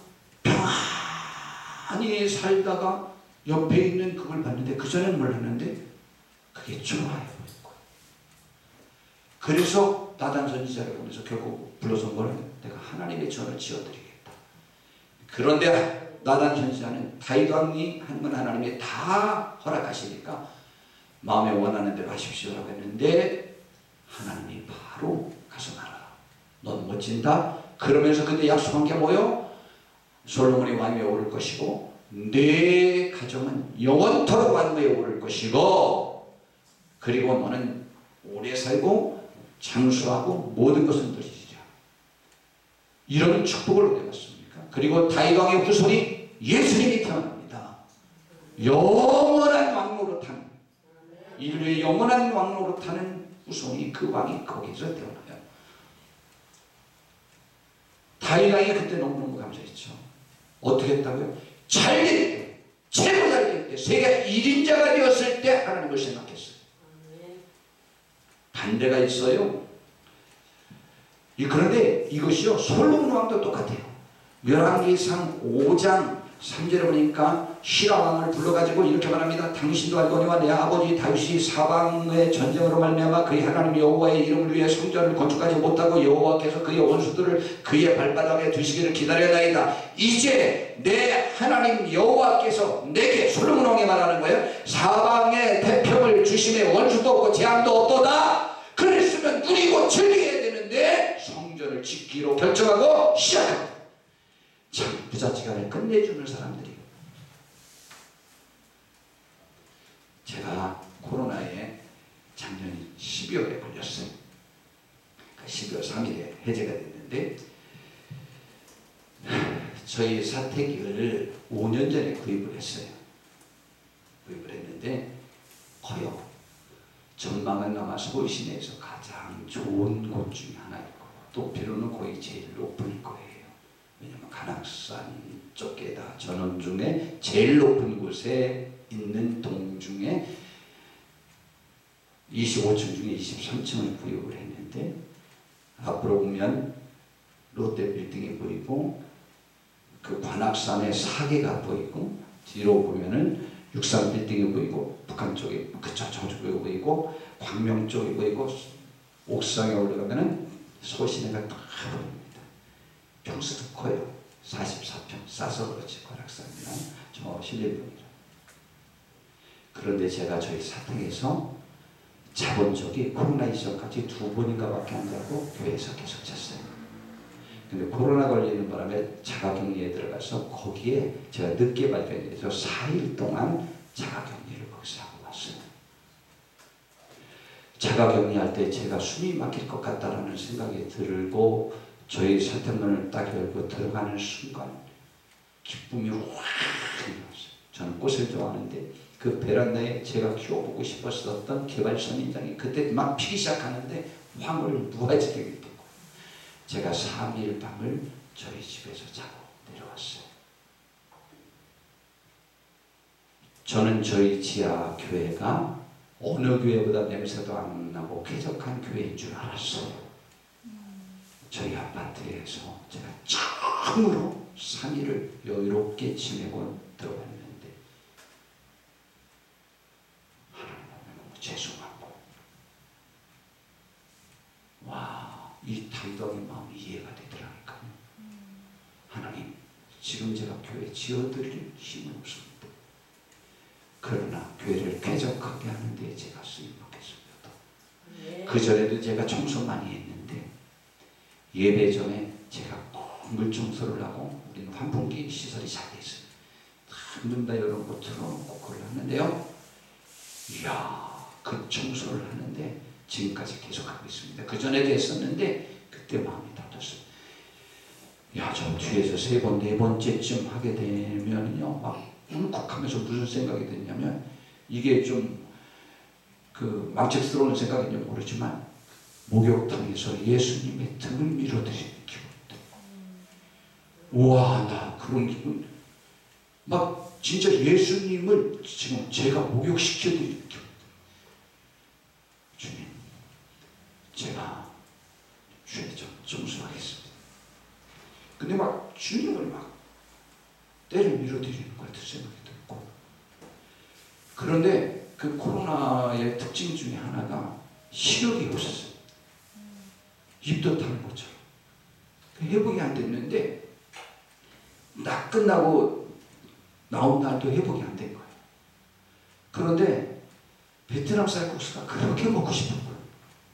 평안히 살다가 옆에 있는 그걸 봤는데 그전에는 몰랐는데 그게 좋아요 보였고, 그래서 나단 선지자를 보내서 결국 불러서 뭐라고 내가 하나님의 전을 지어드리겠다. 그런데 나단 선지자는 다윗 왕이 하는 건 하나님이 다 허락하시니까 마음에 원하는 대로 하십시오라고 했는데 하나님이 바로 가서 말하라. 넌 못 진다. 그러면서 그때 약속한 게 뭐요? 솔로몬이 왕위에 오를 것이고 내 가정은 영원토록 왕위에 오를 것이고 그리고 너는 오래 살고 장수하고 모든 것을 누리리라. 이런 축복을 얻게 받습니까? 그리고 다윗 왕의 후손이 예수님이 태어납니다. 영원한 왕노로 타는, 인류의 영원한 왕노로 타는 후손이 그 왕이 거기서 태어나요. 다윗 왕이 그때 너무너무 감사했죠. 어떻게 했다고요? 잘 될 때, 최고 잘 될 때, 세계 1인자가 되었을 때 하나님을 생각했어요. 반대가 있어요. 그런데 이것이요, 솔로몬 왕도 똑같아요. 열왕기상 5장 3절에 보니까 히라 왕을 불러가지고 이렇게 말합니다. 당신도 알거니와 내 아버지 다윗이 사방의 전쟁으로 말미암아 그의 하나님 여호와의 이름을 위해 성전을 건축하지 못하고 여호와께서 그의 원수들을 그의 발바닥에 두시기를 기다려나이다. 이제 내 하나님 여호와께서 내게, 솔로몬 왕이 말하는 거예요, 사방에 태평을 주심에 원수도 없고 재앙도 없도다. 그랬으면 누리고 즐겨야 되는데 성전을 짓기로 결정하고 시작합니다. 참 부자지간을 끝내주는 사람들이에요. 제가 코로나에 작년 12월에 걸렸어요. 12월 3일에 해제가 됐는데 저희 사택을 5년 전에 구입을 했어요. 구입을 했는데 커요. 전망은 아마 서울 시내에서 가장 좋은 곳 중에 하나이고 높이로는 거의 제일 높을 거예요. 왜냐하면 관악산 쪽에다 전원 중에 제일 높은 곳에 있는 동 중에 25층 중에 23층을 구입을 했는데 앞으로 보면 롯데 빌딩이 보이고 그 관악산의 사계가 보이고 뒤로 보면은 육산 빌딩이 보이고 북한 쪽에 저쪽에 보이고 광명 쪽이 보이고 옥상에 올라가면은 소시내가 딱 보입니다. 평수도 커요. 44평 싸서 그렇지 관악산이나 저 신림동이라. 그런데 제가 저희 사택에서 자본 적이 코로나 이전까지 2번인가 밖에 안 자고 교회에서 계속 잤어요. 근데 코로나 걸리는 바람에 자가격리에 들어가서 거기에 제가 늦게 발견해서 4일 동안 자가격리를 거기서 하고 왔어요. 자가격리할 때 제가 숨이 막힐 것 같다라는 생각이 들고 저희 사택문을 딱 열고 들어가는 순간 기쁨이 확 일어났어요. 저는 꽃을 좋아하는데 그 베란다에 제가 키워보고 싶었었던 개발선인장이 그때 막 피기 시작하는데 황홀을 무아지게 됐고 제가 3일 밤을 저희 집에서 자고 내려왔어요. 저는 저희 지하 교회가 어느 교회보다 냄새도 안 나고 쾌적한 교회인 줄 알았어요. 저희 아파트에서 제가 처음으로 3일을 여유롭게 지내고 들어갔는데 하나님한테 너무 죄송하고 이 다윗왕의 마음이 이해가 되더라니까요. 하나님, 지금 제가 교회 지어드릴 힘은 없습니다. 그러나 교회를 쾌적하게 하는 데 제가 쓰임받겠습니다. 그 전에도 제가 청소 많이 했는데 예배 전에 제가 물 청소를 하고 우리는 환풍기 시설이 잘 돼 있어요. 문 다 열어놓고 틀어놓고 그걸 하는데요. 이야, 그 청소를 하는데 지금까지 계속하고 있습니다. 그 전에도 했었는데 그때 마음이 다쳤어요. 야, 저 뒤에서 3번, 4번째쯤 하게 되면요, 막 울컥하면서 무슨 생각이 드냐면 이게 좀 그 망측스러운 생각인지 모르지만 목욕탕에서 예수님의 등을 밀어드리는 기분들. 우와, 나 그런 기분. 막 진짜 예수님을 지금 제가 목욕시켜드리는 기분. 주님, 제가 죄 좀 정수하겠습니다. 근데 막 주님을 막 때를 밀어드리는 것 같은 생각이 들고, 그런데 그 코로나의 특징 중에 하나가 시력이 없었어요. 입도 다른 것처럼 회복이 안 됐는데 딱 끝나고 나온 날도 회복이 안 된 거예요. 그런데 베트남 쌀국수가 그렇게 먹고 싶은 거예요.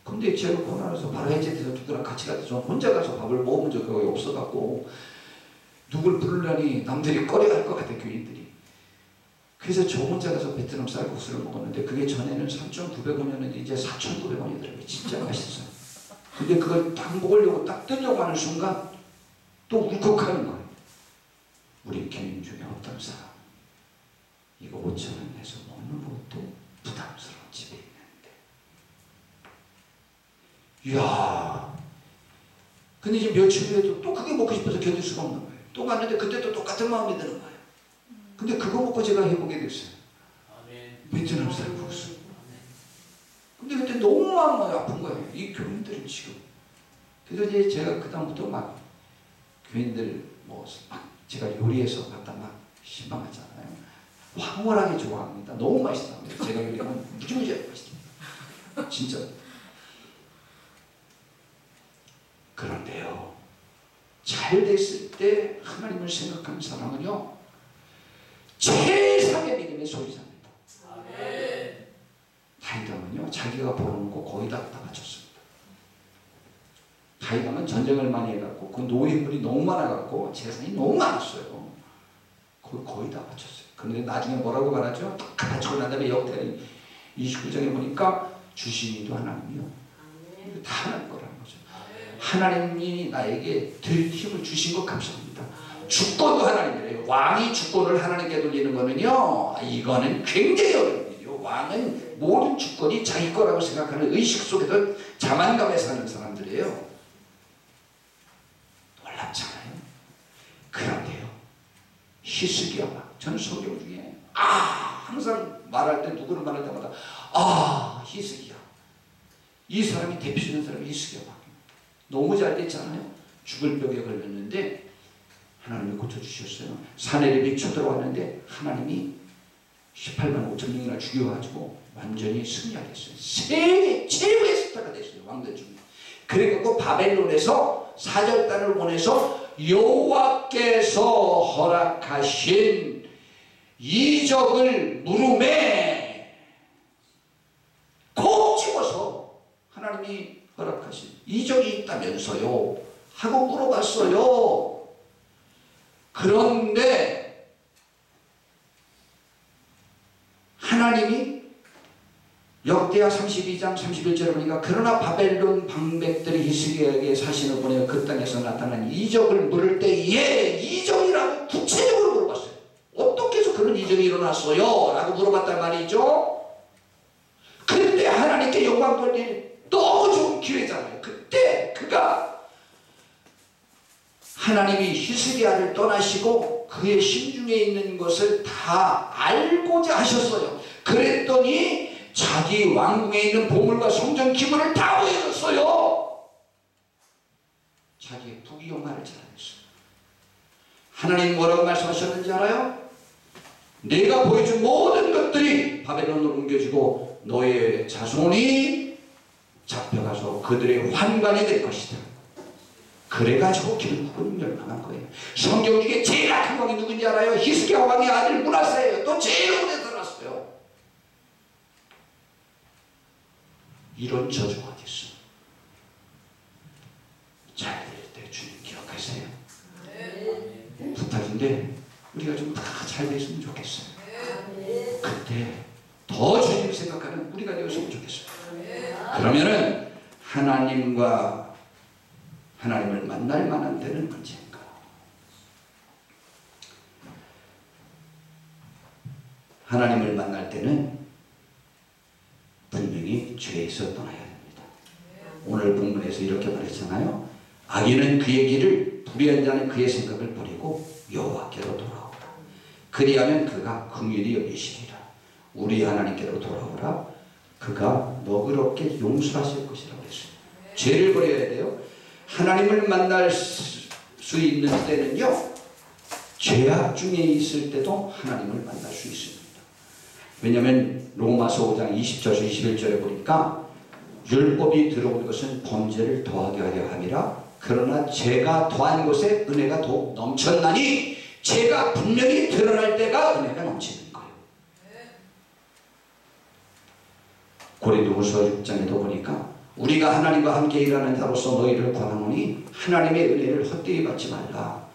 근데 제가 코로나라서 바로 해제돼서 누구랑 같이 가서 저 혼자 가서 밥을 먹은 적이 없어갖고 누굴 부르려니 남들이 꺼려할 것 같아, 교인들이. 그래서 저 혼자 가서 베트남 쌀국수를 먹었는데 그게 전에는 3,900원이었는데 이제 4,900원이더라고요. 진짜 맛있어요. 근데 그걸 딱 먹으려고 딱 뜨려고 하는 순간 또 울컥하는 거예요. 우리 교인 중에 어떤 사람 이거 5,000원 내서 먹는 것도 부담스러운 집에 있는데, 이야, 근데 이제 며칠 후에도 또 그게 먹고 싶어서 견딜 수가 없는 거예요. 또 갔는데 그때도 똑같은 마음이 드는 거예요. 근데 그거 먹고 제가 해보게 됐어요. 베트남 쌀국수. 근데 그때 너무 마음이 아픈 거예요. 이 교인들은 지금. 그래서 이제 제가 그다음부터 막 교인들 뭐 막 제가 요리해서 갖다 막 실망하잖아요. 황홀하게 좋아합니다. 너무 맛있어요. 제가 요리하면 무지무지하게 맛있어요. 진짜. 그런데요, 잘 됐을 때 하나님을 생각하는 사람은요, 최상의 믿음의 소유자입니다. 다윗왕은요, 자기가 벌어놓고 거의 다 바쳤습니다. 다윗왕은 전쟁을 많이 해갖고 그 노예물이 너무 많아갖고 재산이 너무 많았어요. 그걸 거의 다 바쳤어요. 그런데 나중에 뭐라고 말하죠? 다 바치고 난 다음에 역대 29장에 보니까 주신이도 하나님이요, 다 하나님 거라는 거죠. 하나님이 나에게 들 힘을 주신 것 감사합니다. 주권도 하나님이래요. 왕이 주권을 하나님께 돌리는 거는요, 이거는 굉장히 어려운 일이요. 왕은 모든 주권이 자기 거라고 생각하는 의식 속에서 자만감에 사는 사람들이에요. 놀랍잖아요. 그런데요, 히스기야, 저는 성경 중에 항상 말할 때, 누구를 말할 때마다 히스기야, 이 사람이 대표되는 사람이 히스기야. 너무 잘 됐잖아요. 죽을 병에 걸렸는데 하나님이 고쳐주셨어요. 사내립이 쳐들어왔는데 하나님이 18만 5천 명이나 죽여가지고 완전히 승리하겠어요. 세계 최고의 스타가 됐어요. 왕들 중에. 그래갖고 바벨론에서 사절단을 보내서 여호와께서 허락하신 이적을 물음에 하셨다면서요 하고 물어봤어요. 그런데 하나님이 역대하 32장 31절에 보니까 그러나 바벨론 방백들이 히스기야에게 사신을 보내어 그 땅에서 나타난 이적을 물을 때에 이적이라고 구체적으로 물어봤어요. 어떻게 해서 그런 이적이 일어났어요? 라고 물어봤단 말이죠. 그때 하나님께 영광 돌릴 너무 좋은 기회잖아요. 그때 그가 하나님이 히스기야를 떠나시고 그의 심중에 있는 것을 다 알고자 하셨어요. 그랬더니 자기 왕궁에 있는 보물과 성전 기물을 다 보여줬어요. 자기의 부귀영화를 자랑했어요. 하나님 뭐라고 말씀하셨는지 알아요? 내가 보여준 모든 것들이 바벨론으로 옮겨지고 너의 자손이 잡혀가서 그들의 환관이 될 것이다. 그래가지고 결국은 멸망한 거예요. 성경 중에 제일 악한 왕이 누군지 알아요? 히스기야 왕의 아들 므낫세예요. 또 제일 오래 살았어요. 이런 저주가 어디 있어? 잘 될 때 주님 기억하세요. 부탁인데 우리가 좀 다 잘 됐으면 좋겠어요. 그때 더 주님 생각하는 우리가 되었으면 좋겠어요. 그러면은 하나님을 만날 만한 때는 언제인가? 하나님을 만날 때는 분명히 죄에서 떠나야 됩니다. 오늘 본문에서 이렇게 말했잖아요. 악인은 그의 길을, 불의한 자는 그의 생각을 버리고 여호와께로 돌아오라. 그리하면 그가 긍휼히 여기시리라. 우리 하나님께로 돌아오라. 그가 너그럽게 용서하실 것이라고 했어요. 죄를 버려야 돼요. 하나님을 만날 수 있는 때는요, 죄악 중에 있을 때도 하나님을 만날 수 있습니다. 왜냐하면 로마서 5장 20절에서 21절에 보니까 율법이 들어온 것은 범죄를 더하게 하려 함이라. 그러나 죄가 더한 곳에 은혜가 더욱 넘쳤나니 죄가 분명히 드러날 때가 은혜가 넘치는 거예요. 고린도후서 6장에도 보니까 우리가 하나님과 함께 일하는 자로서 너희를 권하노니 하나님의 은혜를 헛되이 받지 말라.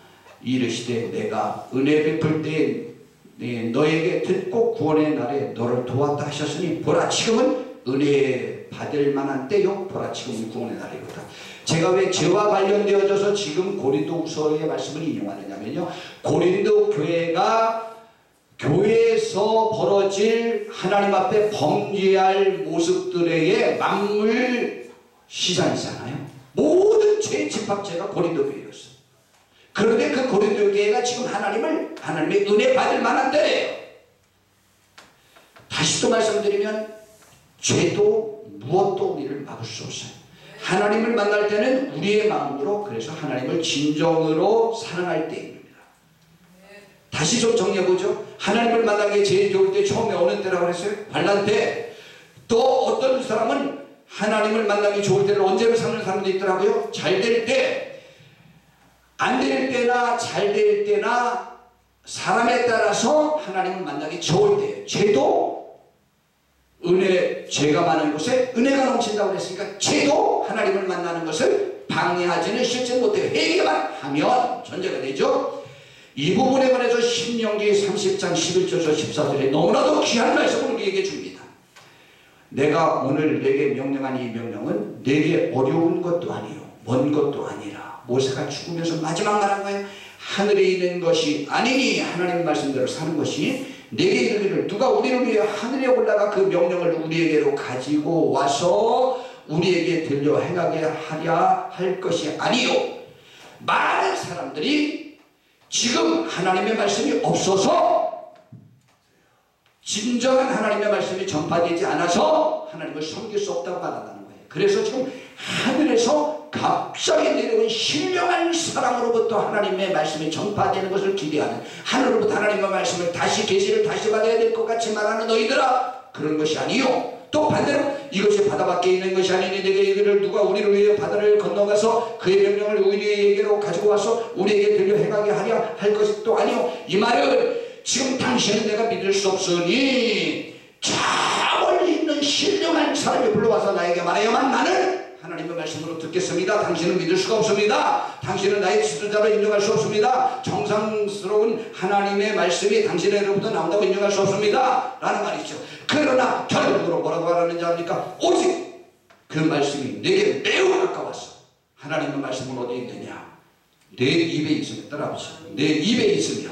이르시되 내가 은혜 베풀 때에 너에게 듣고 구원의 날에 너를 도왔다 하셨으니 보라 지금은 은혜 받을 만한 때요 보라 지금은 구원의 날이로다. 제가 왜 죄와 관련되어져서 지금 고린도후서의 말씀을 인용하느냐면요, 고린도 교회가 교회에서 벌어질 하나님 앞에 범죄할 모습들의 만물 시장이잖아요. 모든 죄의 집합체가 고린도 교회였어요. 그런데 그 고린도 교회가 지금 하나님의 은혜 받을 만한 때예요. 다시 또 말씀드리면 죄도 무엇도 우리를 막을 수 없어요. 하나님을 만날 때는 우리의 마음으로, 그래서 하나님을 진정으로 사랑할 때입니다. 다시 좀 정리해보죠. 하나님을 만나는 게 제일 좋을 때 처음에 어느 때라고 했어요? 환난 때. 또 어떤 사람은 하나님을 만나기 좋을 때를 언제로 삼는 사람도 있더라고요. 잘 될 때, 안 될 때나 잘 될 때나 사람에 따라서 하나님을 만나기 좋을 때예요. 죄도 죄가 많은 곳에 은혜가 넘친다고 그랬으니까 죄도 하나님을 만나는 것을 방해하지는 실제 못해요. 회개만 하면 전제가 되죠. 이 부분에 관해서 신명기 30장 11절에서 14절에 너무나도 귀한 말씀을 우리에게 줍니다. 내가 오늘 내게 명령한 이 명령은 내게 어려운 것도 아니요 먼 것도 아니라, 모세가 죽으면서 마지막 말한 거예요. 하늘에 있는 것이 아니니 하나님 말씀대로 사는 것이 내게 이르기를 누가 우리를 위해 하늘에 올라가 그 명령을 우리에게로 가지고 와서 우리에게 들려 행하게 하랴 할 것이 아니요. 많은 사람들이 지금 하나님의 말씀이 없어서, 진정한 하나님의 말씀이 전파되지 않아서 하나님을 섬길 수 없다고 말한다는 거예요. 그래서 지금 하늘에서 갑자기 내려온 신령한 사랑으로부터 하나님의 말씀이 전파되는 것을 기대하는, 하늘로부터 하나님의 말씀을 다시 계시를 다시 받아야 될 것 같이 말하는 너희들아, 그런 것이 아니요. 또 반대로 이것이 바다 밖에 있는 것이 아니니 내게 이르기를 누가 우리를 위해 바다를 건너가서 그의 명령을 우리에게로 가지고 와서 우리에게 들려 행하게 하랴 할 것이 또 아니요. 이 말은 지금 당신은 내가 믿을 수 없으니 저 멀리 있는 신령한 사람이 불러와서 나에게 말해야만 나는 하나님의 말씀으로 듣겠습니다. 당신은 믿을 수가 없습니다. 당신은 나의 지도자로 인정할 수 없습니다. 정상스러운 하나님의 말씀이 당신에게로부터 나온다고 인정할 수 없습니다. 라는 말이죠. 그러나 결국으로 뭐라고 말하는지 압니까? 오직 그 말씀이 내게 매우 가까워서 하나님의 말씀은 어디에 있느냐? 내 입에 있으며 따라하시오. 내 입에 있으며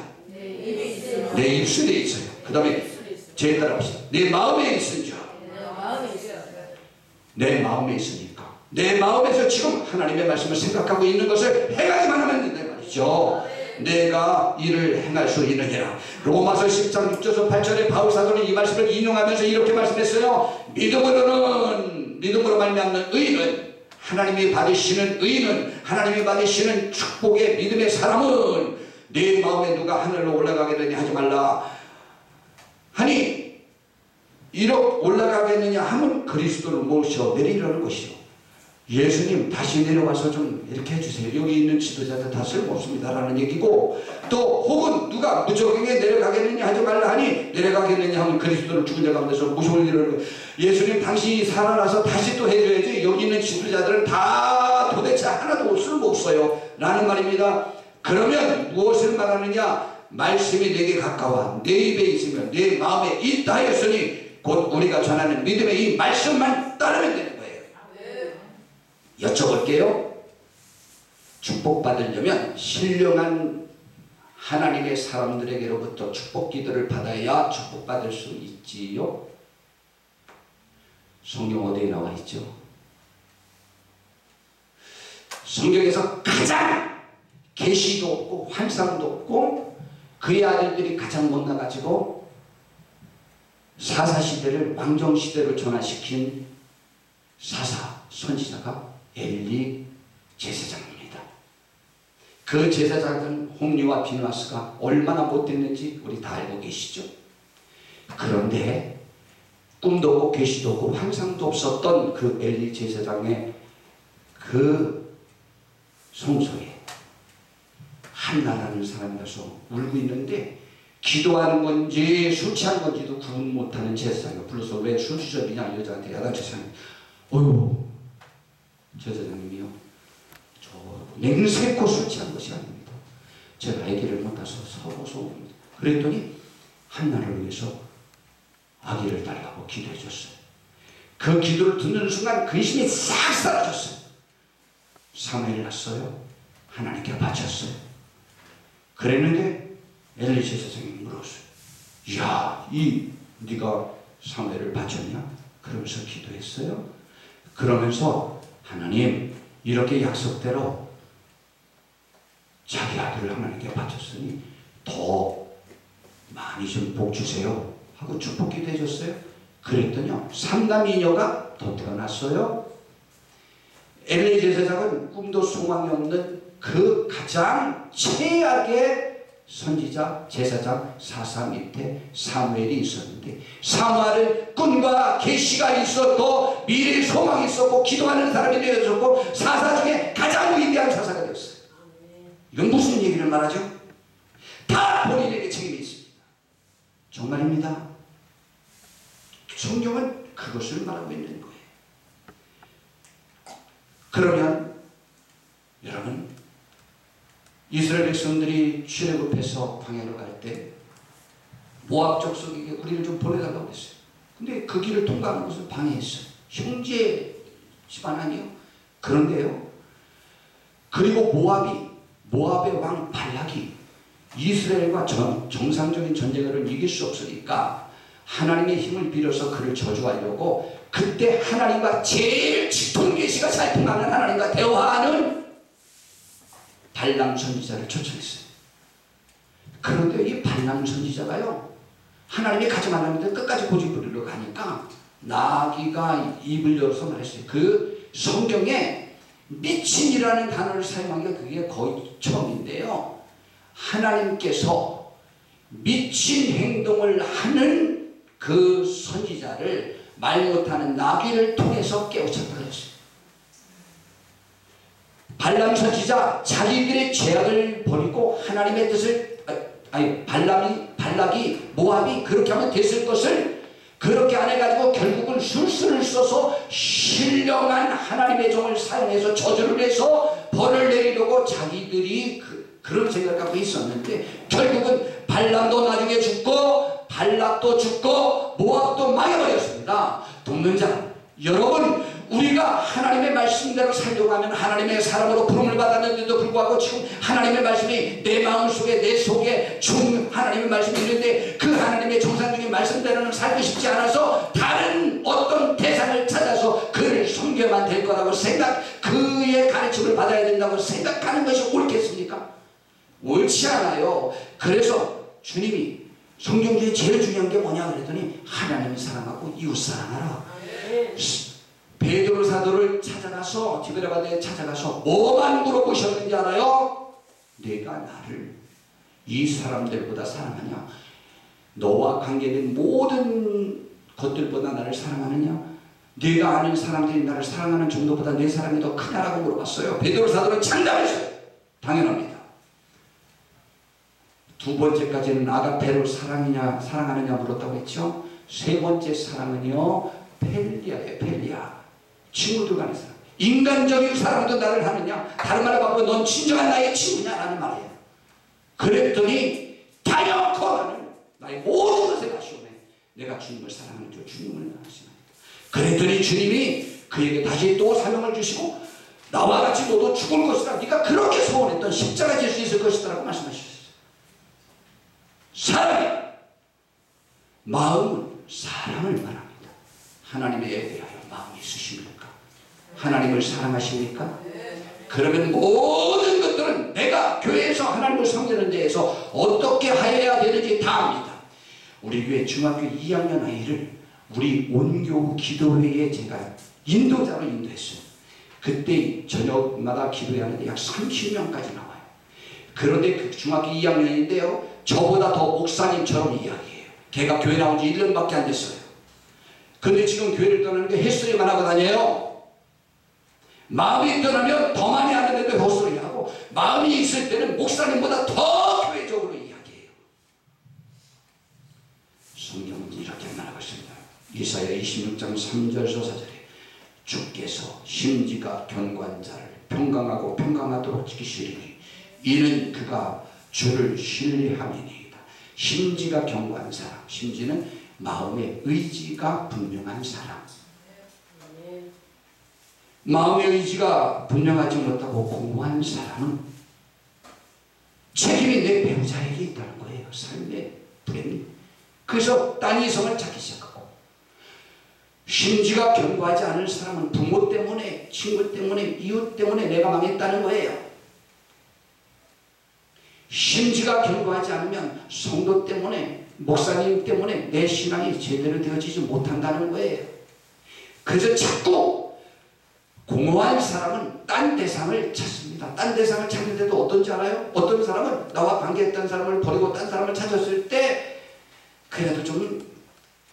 내 입술에 있어요. 그 다음에 제 따라하시오. 내 마음에 있으며 내 마음에 있으니까 내 마음에서 지금 하나님의 말씀을 생각하고 있는 것을 행하기만 하면 된다 말이죠. 내가 이를 행할 수 있느니라. 로마서 10장 6절에서 8절에 바울 사도는 이 말씀을 인용하면서 이렇게 말씀했어요. 믿음으로 말미암는 의는, 하나님이 받으시는 의는, 하나님이 받으시는 축복의 믿음의 사람은 내 마음에 누가 하늘로 올라가겠느냐 하지 말라 하니, 이렇게 올라가겠느냐 하면 그리스도를 모셔 내리려는 것이요. 예수님 다시 내려와서 좀 이렇게 해주세요. 여기 있는 지도자들 다 쓸모없습니다 라는 얘기고, 또 혹은 누가 무적행에 내려가겠느냐 하지 말라 하니, 내려가겠느냐 하면 그리스도를 죽은 자 가운데서 모셔올리려는 거. 예수님 당신이 살아나서 다시 또 해줘야지 여기 있는 지도자들은 다 도대체 하나도 쓸모없어요 라는 말입니다. 그러면 무엇을 말하느냐? 말씀이 내게 가까워 내 입에 있으며 내 마음에 있다 하였으니 곧 우리가 전하는 믿음의 이 말씀만 따르면 되는 거예요. 여쭤볼게요. 축복받으려면 신령한 하나님의 사람들에게로부터 축복 기도를 받아야 축복받을 수 있지요? 성경 어디에 나와 있죠? 성경에서 가장 계시도 없고 환상도 없고 그의 아들들이 가장 못나가지고 사사시대를 왕정시대로 전환시킨 사사 선지자가 엘리 제사장입니다. 그 제사장은 홈리와 비누아스가 얼마나 못됐는지 우리 다 알고 계시죠. 그런데 꿈도 없고 계시도 없고 환상도 없었던 그 엘리 제사장의 그 성소에 한나라는 사람이 가서 울고 있는데, 기도하는 건지 술 취한 건지도 구분 못하는 제사장이 불러서 왜 술 주접이냐 여자한테 야단치잖아요. 어휴 제사장님이요, 저 맹세코 술 취한 것이 아닙니다. 제가 아기를 못 낳아서 서러워서 옵니다. 그랬더니 한나를 위해서 아기를 달라고 기도해 줬어요. 그 기도를 듣는 순간 근심이 싹 사라졌어요. 사무엘 낳았어요. 하나님께 바쳤어요. 그랬는데 엘리 제사장이 물었어요. 야, 네가 사무엘을 바쳤냐? 그러면서 기도했어요. 그러면서 하나님 이렇게 약속대로 자기 아들을 하나님께 바쳤으니 더 많이 좀 복 주세요 하고 축복 기도해 줬어요. 그랬더니요 3남이녀가 더 태어났어요. 엘리 제사장은 꿈도 소망이 없는 그 가장 최악의 선지자, 제사장, 사사 밑에 사무엘이 있었는데, 사무엘은 꿈과 계시가 있었고 미래의 소망이 있었고 기도하는 사람이 되어졌고 사사 중에 가장 위대한 사사가 되었어요. 이건 무슨 얘기를 말하죠? 다 본인에게 책임이 있습니다. 정말입니다. 성경은 그것을 말하고 있는 거예요. 그러면 여러분, 이스라엘 백성들이 출애굽해서 광야로 갈 때 모압 족속에게 우리를 좀 보내달라고 했어요. 근데 그 길을 통과하는 것을 방해했어요. 형제 집안 아니에요? 그런데요, 그리고 모압의 왕 발락이 이스라엘과 정상적인 전쟁을 이길 수 없으니까 하나님의 힘을 빌어서 그를 저주하려고 그때 하나님과 제일 짙은 계시가 잘 통하는 하나님과 대화하는 발람 선지자를 초청했어요. 그런데 이 발람 선지자가요, 하나님이 가지 말라는데 끝까지 고집 부리러 가니까 나귀가 입을 열어서 말했어요. 그 성경에 미친이라는 단어를 사용한 게 그게 거의 처음인데요, 하나님께서 미친 행동을 하는 그 선지자를 말 못하는 나귀를 통해서 깨우쳤다고 했어요. 발람 선지자 자기들의 죄악을 버리고 하나님의 뜻을 발락이 모압이 그렇게 하면 됐을 것을 그렇게 안 해가지고 결국은 술수를 써서 신령한 하나님의 종을 사용해서 저주를 해서 벌을 내리려고 자기들이 그런 생각을 갖고 있었는데 결국은 발람도 나중에 죽고 발락도 죽고 모압도 망해버렸습니다. 돕는 여러분, 우리가 하나님의 말씀대로 살려고 하면 하나님의 사람으로 부름을 받았는데도 불구하고 지금 하나님의 말씀이 내 마음속에 내 속에 하나님의 말씀이 있는데 그 하나님의 정상적인 말씀대로는 살고 싶지 않아서 다른 어떤 대상을 찾아서 그를 섬겨만 될 거라고 그의 가르침을 받아야 된다고 생각하는 것이 옳겠습니까? 옳지 않아요. 그래서 주님이 성경 중에 제일 중요한 게 뭐냐 그랬더니 하나님을 사랑하고 이웃 사랑하라. 베드로 사도를 찾아가서 디베라바드에 찾아가서 뭐만 물어보셨는지 알아요? 내가 나를 이 사람들보다 사랑하냐? 너와 관계된 모든 것들보다 나를 사랑하느냐? 네가 아는 사람들이 나를 사랑하는 정도보다 내 사랑이 더 크냐라고 물어봤어요. 베드로 사도는 장담했어요. 당연합니다. 두 번째까지는 아가페를 사랑하느냐 물었다고 했죠. 세 번째 사랑은요, 펠리아예요. 펠리아. 친구들 간의 사랑. 인간적인 사랑도 나를 하느냐? 다른 말로 바꾸면 넌 진정한 나의 친구냐라는 말이에요. 그랬더니 다연코 나는 나의 모든 것을 아시오네. 내가 주님을 사랑하는 줄 주님을 아시나이다. 그랬더니 주님이 그에게 다시 또 사명을 주시고 나와 같이 너도 죽을 것이다. 네가 그렇게 소원했던 십자가 질 수 있을 것이다라고 말씀하셨어요. 사랑이 마음은 사랑을 말합니다. 하나님의 애에 대하여 마음이 있으십니까? 하나님을 사랑하십니까? 그러면 모든 것들은 내가 교회에서 하나님을 섬기는 데에서 어떻게 하여야 되는지 다 압니다. 우리 교회 중학교 2학년 아이를 우리 온교우 기도회에 제가 인도자로 인도했어요. 그때 저녁마다 기도해야 하는데 약 30명까지 나와요. 그런데 그 중학교 2학년인데요. 저보다 더 목사님처럼 이야기해요. 걔가 교회 나온 지 1년밖에 안 됐어요. 근데 지금 교회를 떠나는데 햇소리만 하고 다녀요. 마음이 떠나면 더 많이 하는데도 헛소리 하고 마음이 있을 때는 목사님보다 더 교회적으로 이야기해요. 성경은 이렇게 말하고 있습니다. 이사야 26장 3절서 4절에 주께서 심지가 견고한 자를 평강하고 평강하도록 지키시리니 이는 그가 주를 신뢰함이니이다. 심지가 견고한 사람, 심지는 마음의 의지가 분명한 사람. 마음의 의지가 분명하지 못하고 공허한 사람은 책임이 내 배우자에게 있다는 거예요. 삶의 불행이. 그래서 딴 이성을 찾기 시작하고 심지가 견고하지 않은 사람은 부모 때문에 친구 때문에 이웃 때문에 내가 망했다는 거예요. 심지가 견고하지 않으면 성도 때문에 목사님 때문에 내 신앙이 제대로 되어지지 못한다는 거예요. 그래서 자꾸 공허한 사람은 딴 대상을 찾습니다. 딴 대상을 찾는데도 어떤지 알아요? 어떤 사람은 나와 관계했던 사람을 버리고 딴 사람을 찾았을 때 그래도 좀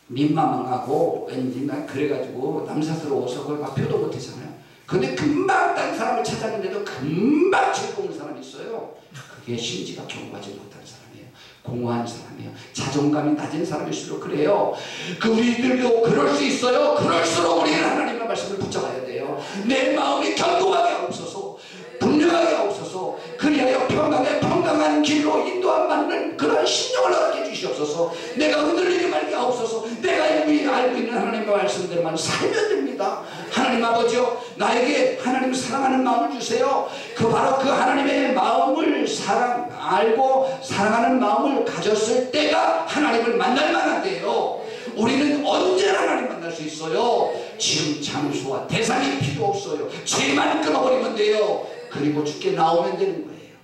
민망하고 왠지 난 그래가지고 남사스러워서 그걸 막 표도 못하잖아요. 근데 금방 딴 사람을 찾았는데도 금방 즐거운 사람이 있어요. 그게 심지가 견고하지 못한 사람이에요. 공허한 사람이에요. 자존감이 낮은 사람일수록 그래요. 우리들도 그럴 수 있어요. 그럴수록 우리는 하나님의 말씀을 붙잡아야 돼요. 내 마음이 견고하게 없어서 분명하게 없어서 그리하여 평강한 길로 인도함 받는 그런 심령을 허락해 주시옵소서. 내가 흔들리지 말게 하옵소서. 내가 알고 있는 하나님의 말씀대로만 살면 됩니다. 하나님 아버지요, 나에게 하나님 사랑하는 마음을 주세요. 바로 그 하나님의 마음을 알고 사랑하는 마음을 가졌을 때가 하나님을 만날 만한 때예요. 우리는 언제나 하나님 만날 수 있어요. 지금 장소와 대상이 필요 없어요. 죄만 끊어버리면 돼요. 그리고 주께 나오면 되는 거예요.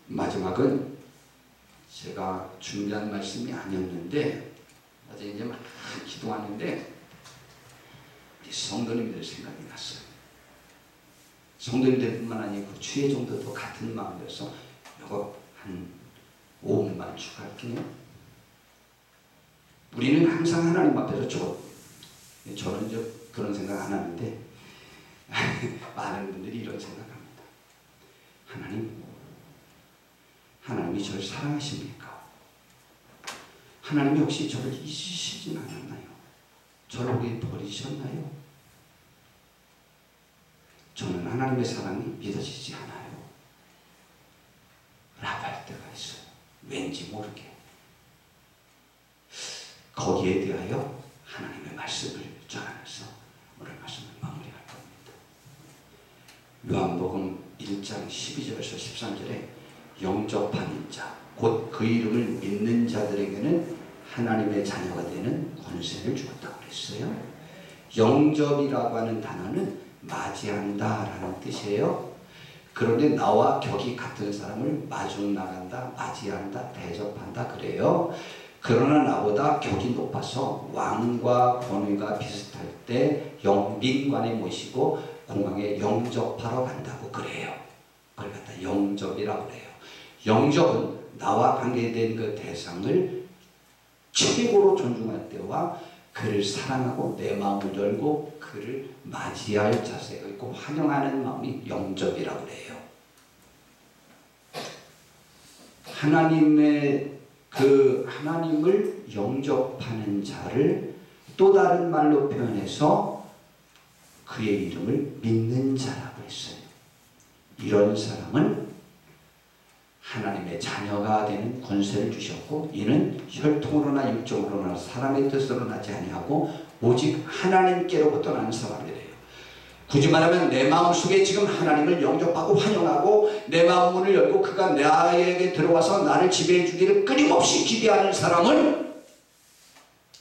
마지막은 제가 준비한 말씀이 아니었는데 어제 이제 막 기도하는데 우리 성도님들 생각이 났어요. 성도님들뿐만 아니고 주의 정도도 같은 마음이어서 이거 한 5분만 추가할게요. 우리는 항상 하나님 앞에서 저는 이제 그런 생각 안 하는데 많은 분들이 이런 생각합니다. 하나님이 저를 사랑하십니까? 하나님이 혹시 저를 잊으시진 않았나요? 저를 혹시 버리셨나요? 저는 하나님의 사랑이 믿어지지 않아요. 라고 할 때가 있어요. 왠지 모르게. 거기에 대하여 하나님의 말씀을 전하면서 오늘 말씀을 마무리할 겁니다. 요한복음 1장 12절에서 13절에 영접하는 자, 곧 그 이름을 믿는 자들에게는 하나님의 자녀가 되는 권세를 주었다고 그랬어요. 영접이라고 하는 단어는 맞이한다 라는 뜻이에요. 그런데 나와 격이 같은 사람을 마중 나간다, 맞이한다, 대접한다 그래요. 그러나 나보다 격이 높아서 왕과 권위가 비슷할 때 영빈관에 모시고 공항에 영접하러 간다고 그래요. 그걸 갖다 영접이라고 그래요. 영접은 나와 관계된 그 대상을 최고로 존중할 때와 그를 사랑하고 내 마음을 열고 그를 맞이할 자세가 있고 환영하는 마음이 영접이라고 그래요. 하나님을 영접하는 자를 또 다른 말로 표현해서 그의 이름을 믿는 자라고 했어요. 이런 사람은 하나님의 자녀가 되는 권세를 주셨고 이는 혈통으로나 육적으로나 사람의 뜻으로 나지 아니하고 오직 하나님께로부터 나는 사람이래요. 굳이 말하면 내 마음속에 지금 하나님을 영접하고 환영하고 내 마음 문을 열고 그가 나에게 들어와서 나를 지배해 주기를 끊임없이 기대하는 사람은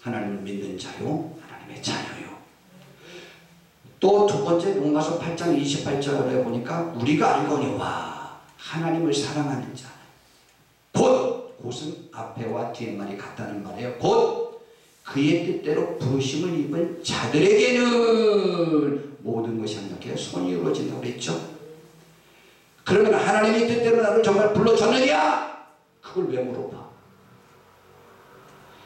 하나님을 믿는 자요, 하나님의 자녀요. 또 두 번째 로마서 8장 28절에 보니까 우리가 알거니와 하나님을 사랑하는 자, 곧은 앞에와 뒤에 말이 같다는 말이에요. 곧 그의 뜻대로 부르심을 입은 자들에게는 모든 것이 합력해 손이 이루어진다고 그랬죠. 그러면 하나님의 뜻대로 나를 정말 불러줬느냐? 그걸 왜 물어봐?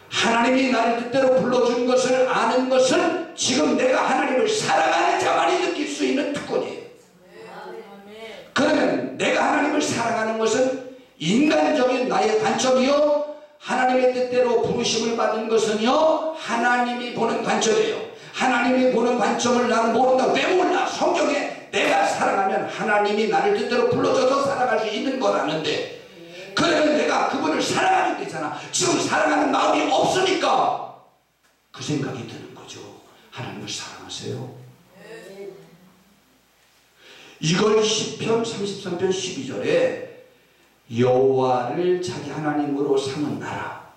하나님이 나를 뜻대로 불러준 것을 아는 것은 지금 내가 하나님을 사랑하는 자만이 느낄 수 있는 특권이에요. 그러면 내가 하나님을 사랑하는 것은 인간적인 나의 관점이요, 하나님의 뜻대로 부르심을 받은 것은요 하나님이 보는 관점이에요. 하나님이 보는 관점을 나는 모른다. 왜 몰라? 성경에 내가 사랑하면 하나님이 나를 뜻대로 불러줘서 살아갈 수 있는 거라는데, 그러면 내가 그분을 사랑하는 거잖아. 지금 사랑하는 마음이 없으니까 그 생각이 드는 거죠. 하나님을 사랑하세요. 이걸 시편 33편 12절에 여호와를 자기 하나님으로 삼은 나라,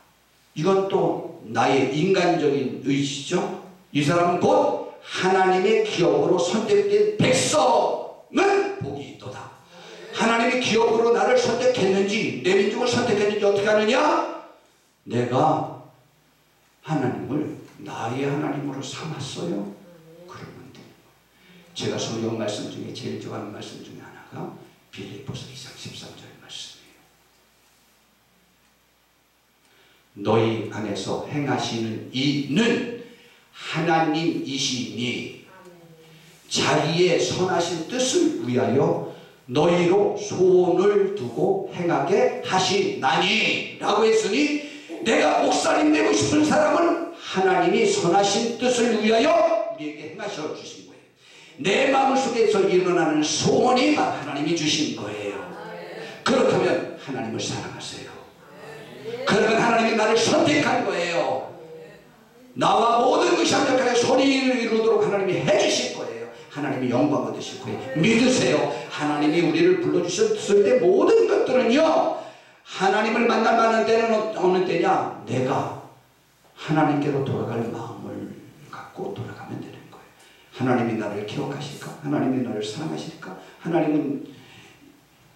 이건 또 나의 인간적인 의지죠. 이 사람은 곧 하나님의 기업으로 선택된 백성은 복이 있도다. 하나님의 기업으로 나를 선택했는지 내 민족을 선택했는지 어떻게 하느냐? 내가 하나님을 나의 하나님으로 삼았어요. 그러면 돼요. 제가 성경 말씀 중에 제일 좋아하는 말씀 중에 하나가 빌립보서 2장 13절 말씀이에요. 너희 안에서 행하시는 이는 하나님이시니 자기의 선하신 뜻을 위하여 너희로 소원을 두고 행하게 하시나니 라고 했으니, 내가 목사님 되고 싶은 사람은 하나님이 선하신 뜻을 위하여 우리에게 행하셔 주신 거예요. 내 마음속에서 일어나는 소원이 하나님이 주신 거예요. 그렇다면 하나님을 사랑하세요. 그러면 하나님이 나를 선택한 거예요. 나와 모든 것이 합력하여 손이 이루도록 하나님이 해주실 거예요. 하나님이 영광 얻으실 거예요. 믿으세요. 하나님이 우리를 불러주셨을 때 모든 것들은요, 하나님을 만나는 때는 어느 때냐? 내가 하나님께로 돌아갈 마음을 갖고 돌아가면 되는 거예요. 하나님이 나를 기억하실까? 하나님이 나를 사랑하실까? 하나님은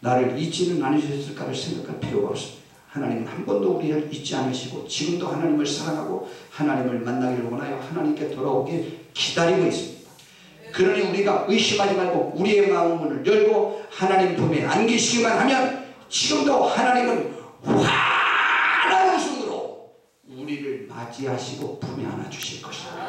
나를 잊지는 않으셨을까를 생각할 필요가 없습니다. 하나님은 한 번도 우리를 잊지 않으시고 지금도 하나님을 사랑하고 하나님을 만나기를 원하여 하나님께 돌아오길 기다리고 있습니다. 그러니 우리가 의심하지 말고 우리의 마음을 열고 하나님 품에 안기시기만 하면 지금도 하나님은 환한 웃음으로 우리를 맞이하시고 품에 안아주실 것입니다.